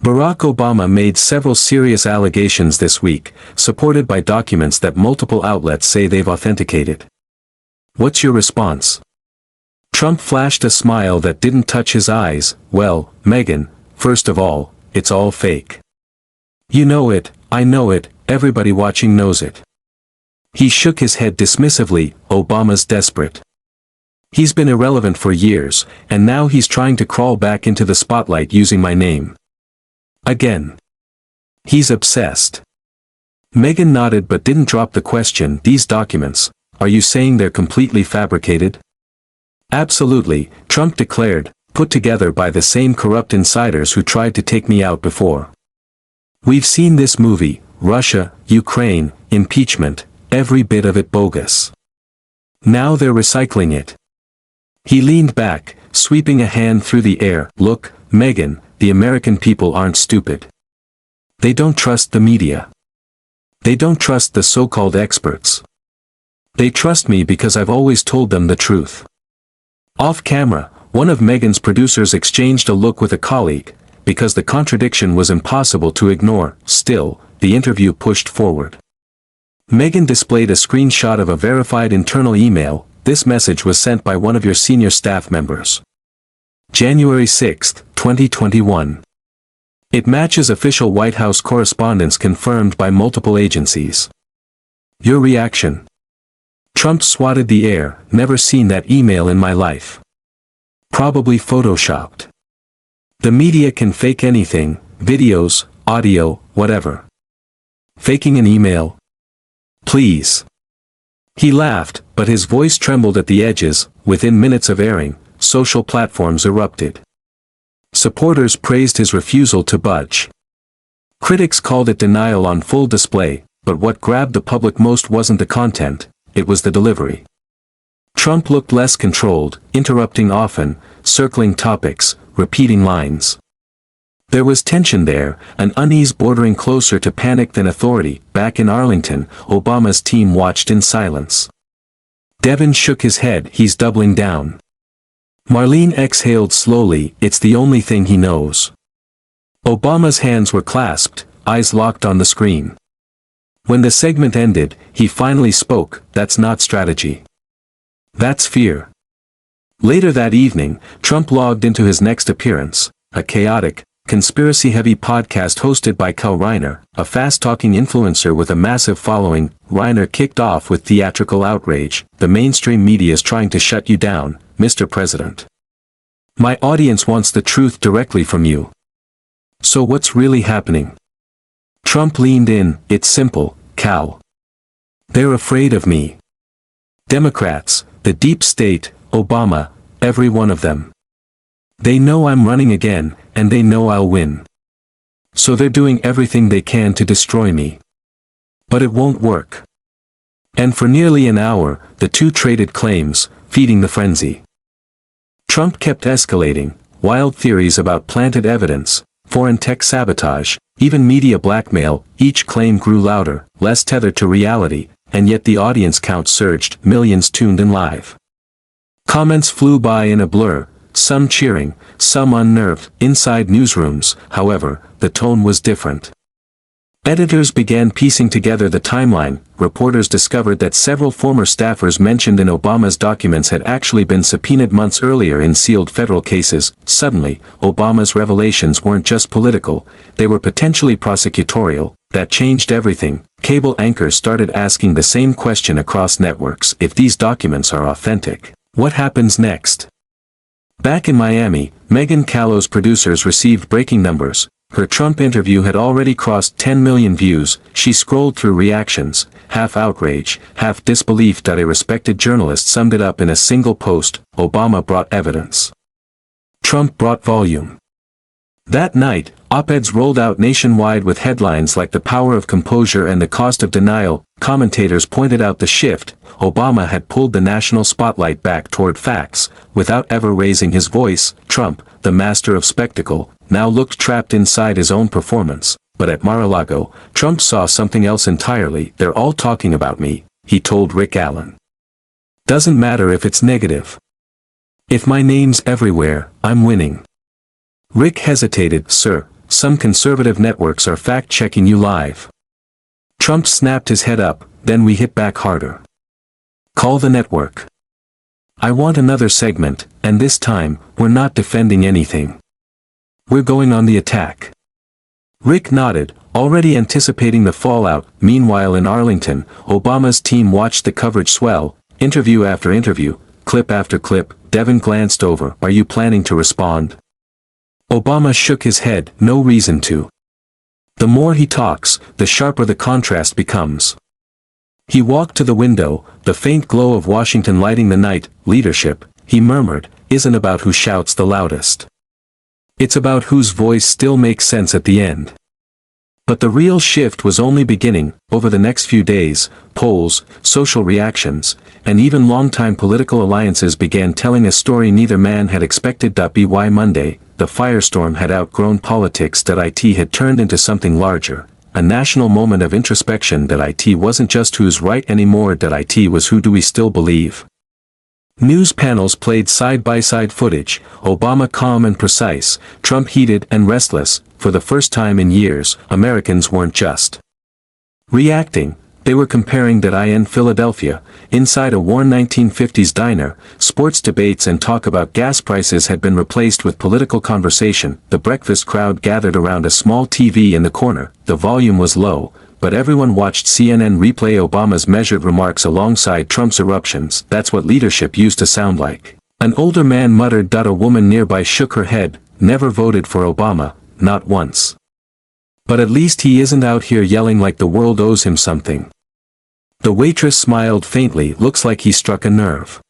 Barack Obama made several serious allegations this week, supported by documents that multiple outlets say they've authenticated. What's your response? Trump flashed a smile that didn't touch his eyes. Well, Megyn, first of all, it's all fake. You know it, I know it, everybody watching knows it. He shook his head dismissively. Obama's desperate. He's been irrelevant for years, and now he's trying to crawl back into the spotlight using my name. Again. He's obsessed. Meghan nodded but didn't drop the question. These documents, are you saying they're completely fabricated? Absolutely, Trump declared, put together by the same corrupt insiders who tried to take me out before. We've seen this movie, Russia, Ukraine, impeachment, every bit of it bogus. Now they're recycling it. He leaned back, sweeping a hand through the air. Look, Meghan, the American people aren't stupid. They don't trust the media. They don't trust the so-called experts. They trust me because I've always told them the truth. Off camera, one of Meghan's producers exchanged a look with a colleague, because the contradiction was impossible to ignore. Still, the interview pushed forward. Meghan displayed a screenshot of a verified internal email. This message was sent by one of your senior staff members. January 6, 2021. It matches official White House correspondence confirmed by multiple agencies. Your reaction? Trump swatted the air. Never seen that email in my life. Probably photoshopped. The media can fake anything, videos, audio, whatever. Faking an email? Please. He laughed, but his voice trembled at the edges. Within minutes of airing, social platforms erupted. Supporters praised his refusal to budge. Critics called it denial on full display, but what grabbed the public most wasn't the content, it was the delivery. Trump looked less controlled, interrupting often, circling topics, repeating lines. There was tension there, an unease bordering closer to panic than authority. Back in Arlington, Obama's team watched in silence. Devin shook his head. He's doubling down. Marlene exhaled slowly. It's the only thing he knows. Obama's hands were clasped, eyes locked on the screen. When the segment ended, he finally spoke. That's not strategy. That's fear. Later that evening, Trump logged into his next appearance, a chaotic, conspiracy-heavy podcast hosted by Cal Reiner, a fast-talking influencer with a massive following. Reiner kicked off with theatrical outrage. The mainstream media is trying to shut you down, Mr. President. My audience wants the truth directly from you. So what's really happening? Trump leaned in. It's simple, Cal. They're afraid of me. Democrats, the deep state, Obama, every one of them. They know I'm running again, and they know I'll win. So they're doing everything they can to destroy me. But it won't work. And for nearly an hour, the two traded claims, feeding the frenzy. Trump kept escalating, wild theories about planted evidence, foreign tech sabotage, even media blackmail. Each claim grew louder, less tethered to reality, and yet the audience count surged. Millions tuned in live. Comments flew by in a blur, some cheering, some unnerved. Inside newsrooms, however, the tone was different. Editors began piecing together the timeline. Reporters discovered that several former staffers mentioned in Obama's documents had actually been subpoenaed months earlier in sealed federal cases. Suddenly, Obama's revelations weren't just political, they were potentially prosecutorial. That changed everything. Cable anchors started asking the same question across networks. If these documents are authentic, what happens next? Back in Miami, Megyn Callow's producers received breaking numbers. Her Trump interview had already crossed 10 million views. She scrolled through reactions, half outrage, half disbelief. A respected journalist summed it up in a single post: Obama brought evidence. Trump brought volume. That night, op-eds rolled out nationwide with headlines like "The Power of Composure" and "The Cost of Denial." Commentators pointed out the shift. Obama had pulled the national spotlight back toward facts, without ever raising his voice. Trump, the master of spectacle, now looked trapped inside his own performance. But at Mar-a-Lago, Trump saw something else entirely. "They're all talking about me," he told Rick Allen. "Doesn't matter if it's negative. If my name's everywhere, I'm winning." Rick hesitated. "Sir, some conservative networks are fact-checking you live." Trump snapped his head up. "Then we hit back harder. Call the network. I want another segment, and this time, we're not defending anything. We're going on the attack." Rick nodded, already anticipating the fallout. Meanwhile in Arlington, Obama's team watched the coverage swell, interview after interview, clip after clip. Devin glanced over. Are you planning to respond? Obama shook his head. No reason to. The more he talks, the sharper the contrast becomes. He walked to the window, the faint glow of Washington lighting the night. Leadership, he murmured, isn't about who shouts the loudest. It's about whose voice still makes sense at the end. But the real shift was only beginning. Over the next few days, polls, social reactions, and even longtime political alliances began telling a story neither man had expected. By Monday, the firestorm had outgrown politics. It had turned into something larger, a national moment of introspection. It wasn't just who's right anymore. It was who do we still believe. News panels played side-by-side footage, Obama calm and precise, Trump heated and restless. For the first time in years, Americans weren't just reacting, they were comparing. In Philadelphia, inside a worn 1950s diner, sports debates and talk about gas prices had been replaced with political conversation. The breakfast crowd gathered around a small TV in the corner. The volume was low, but everyone watched CNN replay Obama's measured remarks alongside Trump's eruptions. That's what leadership used to sound like. An older man muttered. A woman nearby shook her head. Never voted for Obama, not once. But at least he isn't out here yelling like the world owes him something. The waitress smiled faintly. Looks like he struck a nerve.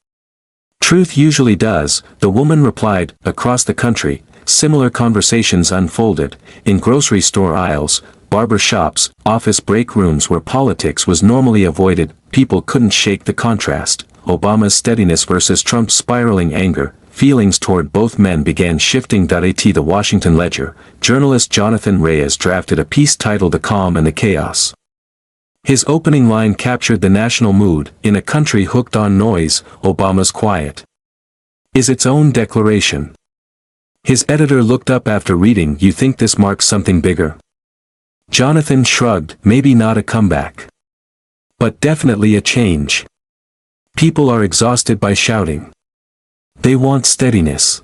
Truth usually does, the woman replied. Across the country, similar conversations unfolded, in grocery store aisles, barber shops, office break rooms where politics was normally avoided. People couldn't shake the contrast. Obama's steadiness versus Trump's spiraling anger. Feelings toward both men began shifting. The Washington Ledger, journalist Jonathan Reyes drafted a piece titled The Calm and the Chaos. His opening line captured the national mood. In a country hooked on noise, Obama's quiet is its own declaration. His editor looked up after reading. You think this marks something bigger? Jonathan shrugged. Maybe not a comeback, but definitely a change. People are exhausted by shouting. They want steadiness.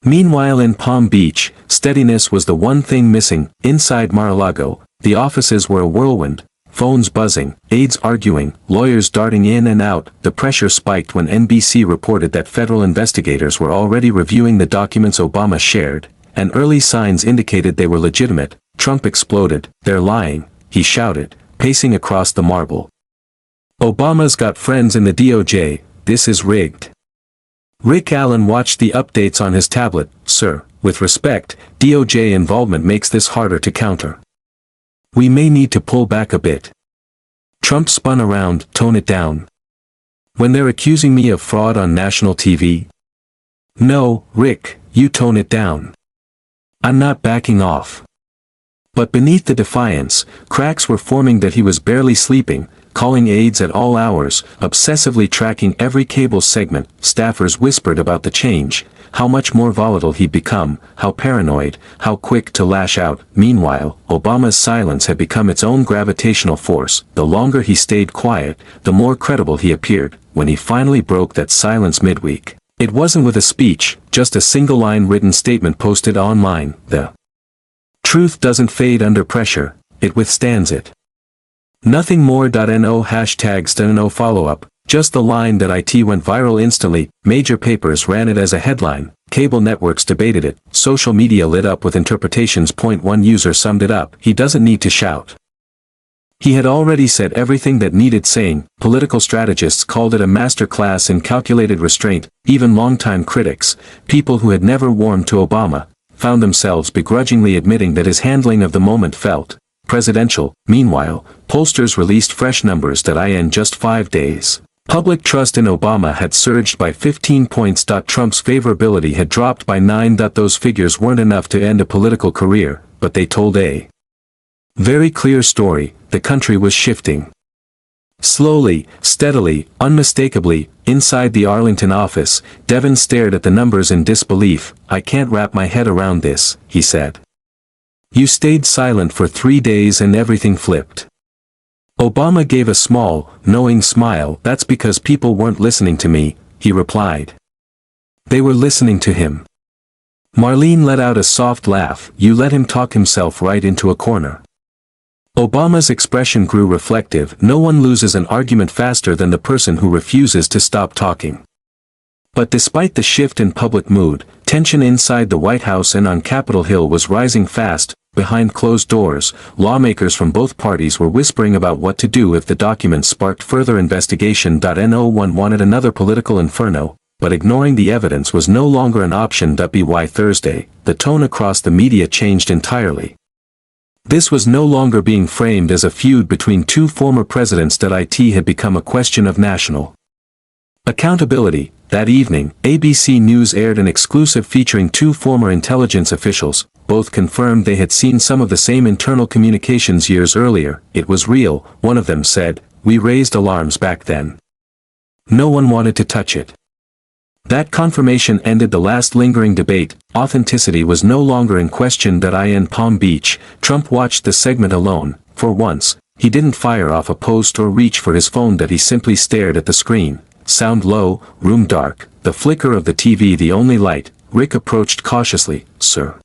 Meanwhile in Palm Beach, steadiness was the one thing missing. Inside Mar-a-Lago, the offices were a whirlwind, phones buzzing, aides arguing, lawyers darting in and out. The pressure spiked when NBC reported that federal investigators were already reviewing the documents Obama shared, and early signs indicated they were legitimate. Trump exploded. They're lying, he shouted, pacing across the marble. Obama's got friends in the DOJ, this is rigged. Rick Allen watched the updates on his tablet. Sir, with respect, DOJ involvement makes this harder to counter. We may need to pull back a bit. Trump spun around. Tone it down. When they're accusing me of fraud on national TV? No, Rick, you tone it down. I'm not backing off. But beneath the defiance, cracks were forming. He was barely sleeping, calling aides at all hours, obsessively tracking every cable segment. Staffers whispered about the change, how much more volatile he'd become, how paranoid, how quick to lash out. Meanwhile, Obama's silence had become its own gravitational force. The longer he stayed quiet, the more credible he appeared. When he finally broke that silence midweek, it wasn't with a speech, just a single-line written statement posted online. The truth doesn't fade under pressure, it withstands it. Nothing more. No hashtags, no follow-up, just the line. It went viral instantly. Major papers ran it as a headline, cable networks debated it, social media lit up with interpretations. One user summed it up: he doesn't need to shout. He had already said everything that needed saying. Political strategists called it a masterclass in calculated restraint. Even longtime critics, people who had never warmed to Obama, found themselves begrudgingly admitting that his handling of the moment felt presidential. Meanwhile, pollsters released fresh numbers. In just 5 days, public trust in Obama had surged by 15 points. Trump's favorability had dropped by 9. Those figures weren't enough to end a political career, but they told a very clear story. The country was shifting. Slowly, steadily, unmistakably. Inside the Arlington office, Devin stared at the numbers in disbelief. I can't wrap my head around this, he said. You stayed silent for 3 days and everything flipped. Obama gave a small, knowing smile. That's because people weren't listening to me, he replied. They were listening to him. Marlene let out a soft laugh. You let him talk himself right into a corner. Obama's expression grew reflective. No one loses an argument faster than the person who refuses to stop talking. But despite the shift in public mood, tension inside the White House and on Capitol Hill was rising fast. Behind closed doors, lawmakers from both parties were whispering about what to do if the documents sparked further investigation. No one wanted another political inferno, but ignoring the evidence was no longer an option. By Thursday, the tone across the media changed entirely. This was no longer being framed as a feud between two former presidents. It had become a question of national accountability. That evening, ABC News aired an exclusive featuring two former intelligence officials. Both confirmed they had seen some of the same internal communications years earlier. It was real, one of them said. We raised alarms back then. No one wanted to touch it. That confirmation ended the last lingering debate. Authenticity was no longer in question. In Palm Beach, Trump watched the segment alone. For once, he didn't fire off a post or reach for his phone. He simply stared at the screen. Sound low, room dark, the flicker of the TV the only light. Rick approached cautiously. Sir.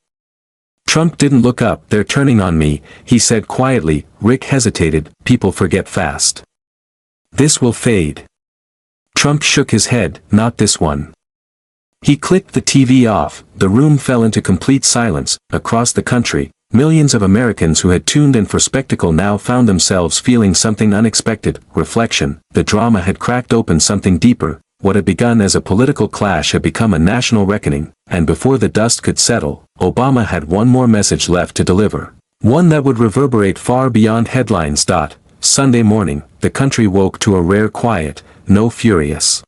Trump didn't look up. They're turning on me, he said quietly. Rick hesitated. People forget fast. This will fade. Trump shook his head. Not this one. He clicked the TV off. The room fell into complete silence. Across the country, millions of Americans who had tuned in for spectacle now found themselves feeling something unexpected. Reflection. The drama had cracked open something deeper. What had begun as a political clash had become a national reckoning, and before the dust could settle, Obama had one more message left to deliver. One that would reverberate far beyond headlines. Sunday morning, the country woke to a rare quiet. No furious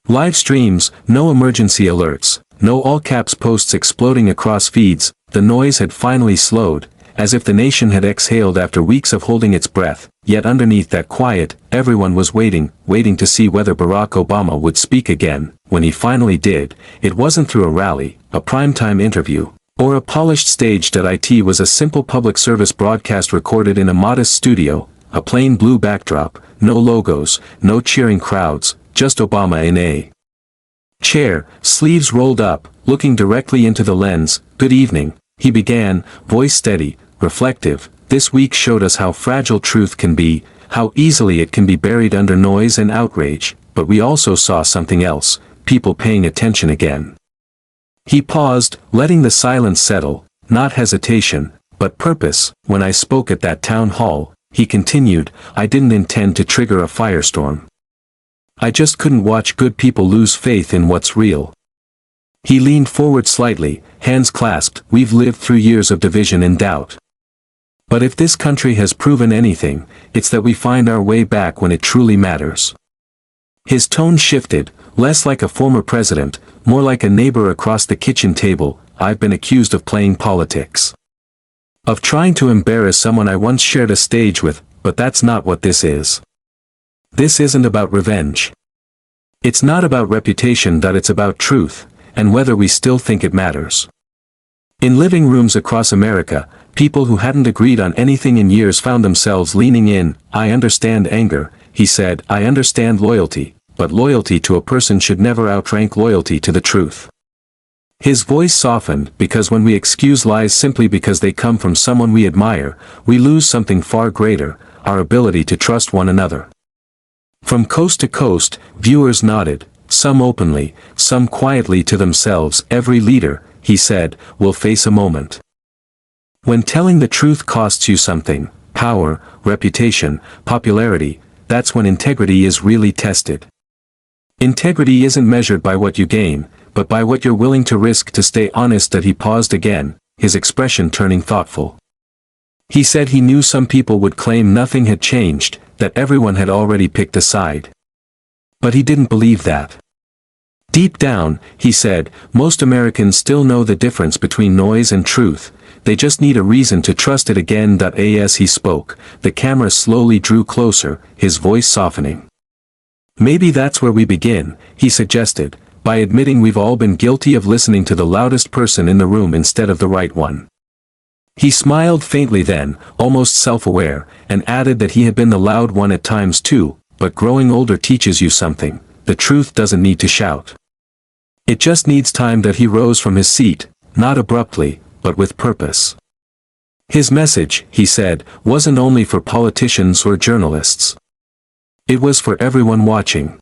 live streams, no emergency alerts, no all-caps posts exploding across feeds. The noise had finally slowed, as if the nation had exhaled after weeks of holding its breath. Yet underneath that quiet, everyone was waiting to see whether Barack Obama would speak again. When he finally did, it wasn't through a rally, a primetime interview, or a polished stage. It was a simple public service broadcast recorded in a modest studio, a plain blue backdrop, no logos, no cheering crowds, just Obama in a chair, sleeves rolled up, looking directly into the lens. Good evening, he began, voice steady, reflective. This week showed us how fragile truth can be, how easily it can be buried under noise and outrage, but we also saw something else, people paying attention again. He paused, letting the silence settle, not hesitation, but purpose. When I spoke at that town hall, he continued, I didn't intend to trigger a firestorm. I just couldn't watch good people lose faith in what's real. He leaned forward slightly, hands clasped. We've lived through years of division and doubt. But if this country has proven anything, it's that we find our way back when it truly matters. His tone shifted, less like a former president, more like a neighbor across the kitchen table. I've been accused of playing politics, of trying to embarrass someone I once shared a stage with, but that's not what this is. This isn't about revenge. It's not about reputation. It's about truth, and whether we still think it matters. In living rooms across America, people who hadn't agreed on anything in years found themselves leaning in. I understand anger, he said. I understand loyalty, but loyalty to a person should never outrank loyalty to the truth. His voice softened, because when we excuse lies simply because they come from someone we admire, we lose something far greater, our ability to trust one another. From coast to coast, viewers nodded, some openly, some quietly to themselves. Every leader, he said, will face a moment when telling the truth costs you something, power, reputation, popularity. That's when integrity is really tested. Integrity isn't measured by what you gain, but by what you're willing to risk to stay honest. He paused again, his expression turning thoughtful. He said he knew some people would claim nothing had changed, that everyone had already picked a side. But he didn't believe that. Deep down, he said, most Americans still know the difference between noise and truth. They just need a reason to trust it again. As he spoke, the camera slowly drew closer, his voice softening. Maybe that's where we begin, he suggested, by admitting we've all been guilty of listening to the loudest person in the room instead of the right one. He smiled faintly then, almost self-aware, and added that he had been the loud one at times too. But growing older teaches you something. The truth doesn't need to shout. It just needs time. He rose from his seat, not abruptly, but with purpose. His message, he said, wasn't only for politicians or journalists. It was for everyone watching.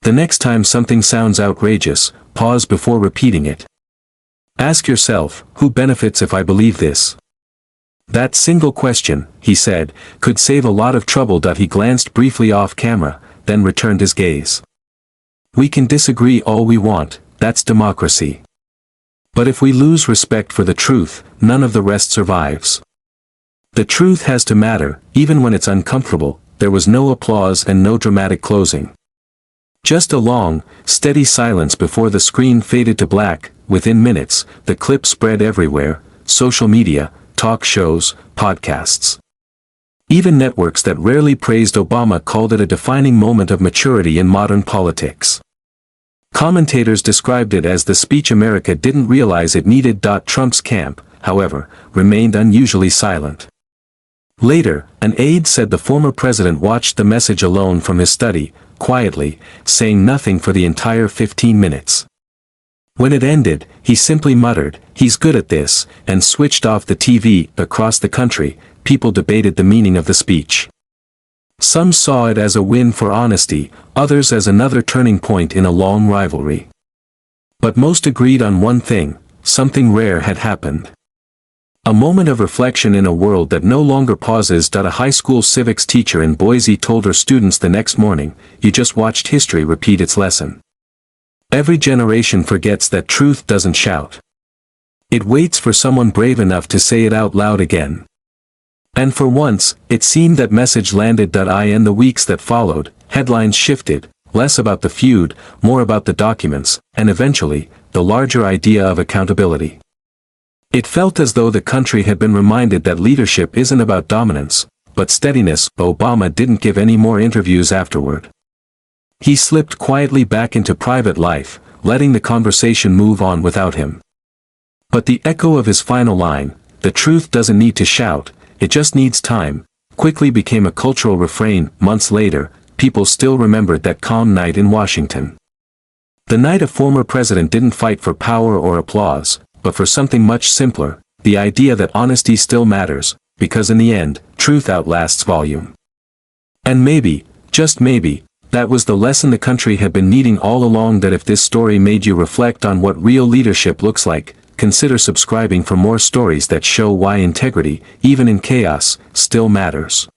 The next time something sounds outrageous, pause before repeating it. Ask yourself, who benefits if I believe this? That single question, he said, could save a lot of trouble. He glanced briefly off camera, then returned his gaze. We can disagree all we want, that's democracy. But if we lose respect for the truth, none of the rest survives. The truth has to matter, even when it's uncomfortable. There was no applause and no dramatic closing. Just a long, steady silence before the screen faded to black. Within minutes, the clip spread everywhere: social media, talk shows, podcasts. Even networks that rarely praised Obama called it a defining moment of maturity in modern politics. Commentators described it as the speech America didn't realize it needed. Trump's camp, however, remained unusually silent. Later, an aide said the former president watched the message alone from his study, quietly, saying nothing for the entire 15 minutes. When it ended, he simply muttered, "He's good at this," and switched off the TV. Across the country, people debated the meaning of the speech. Some saw it as a win for honesty, others as another turning point in a long rivalry. But most agreed on one thing: something rare had happened. A moment of reflection in a world that no longer pauses. A high school civics teacher in Boise told her students the next morning, "You just watched history repeat its lesson. Every generation forgets that truth doesn't shout. It waits for someone brave enough to say it out loud again." And for once, it seemed that message landed. In the weeks that followed, headlines shifted, less about the feud, more about the documents, and eventually, the larger idea of accountability. It felt as though the country had been reminded that leadership isn't about dominance, but steadiness. Obama didn't give any more interviews afterward. He slipped quietly back into private life, letting the conversation move on without him. But the echo of his final line, "The truth doesn't need to shout, it just needs time," quickly became a cultural refrain. Months later, people still remembered that calm night in Washington. The night a former president didn't fight for power or applause, but for something much simpler: the idea that honesty still matters, because in the end, truth outlasts volume. And maybe, just maybe, that was the lesson the country had been needing all along. If this story made you reflect on what real leadership looks like, consider subscribing for more stories that show why integrity, even in chaos, still matters.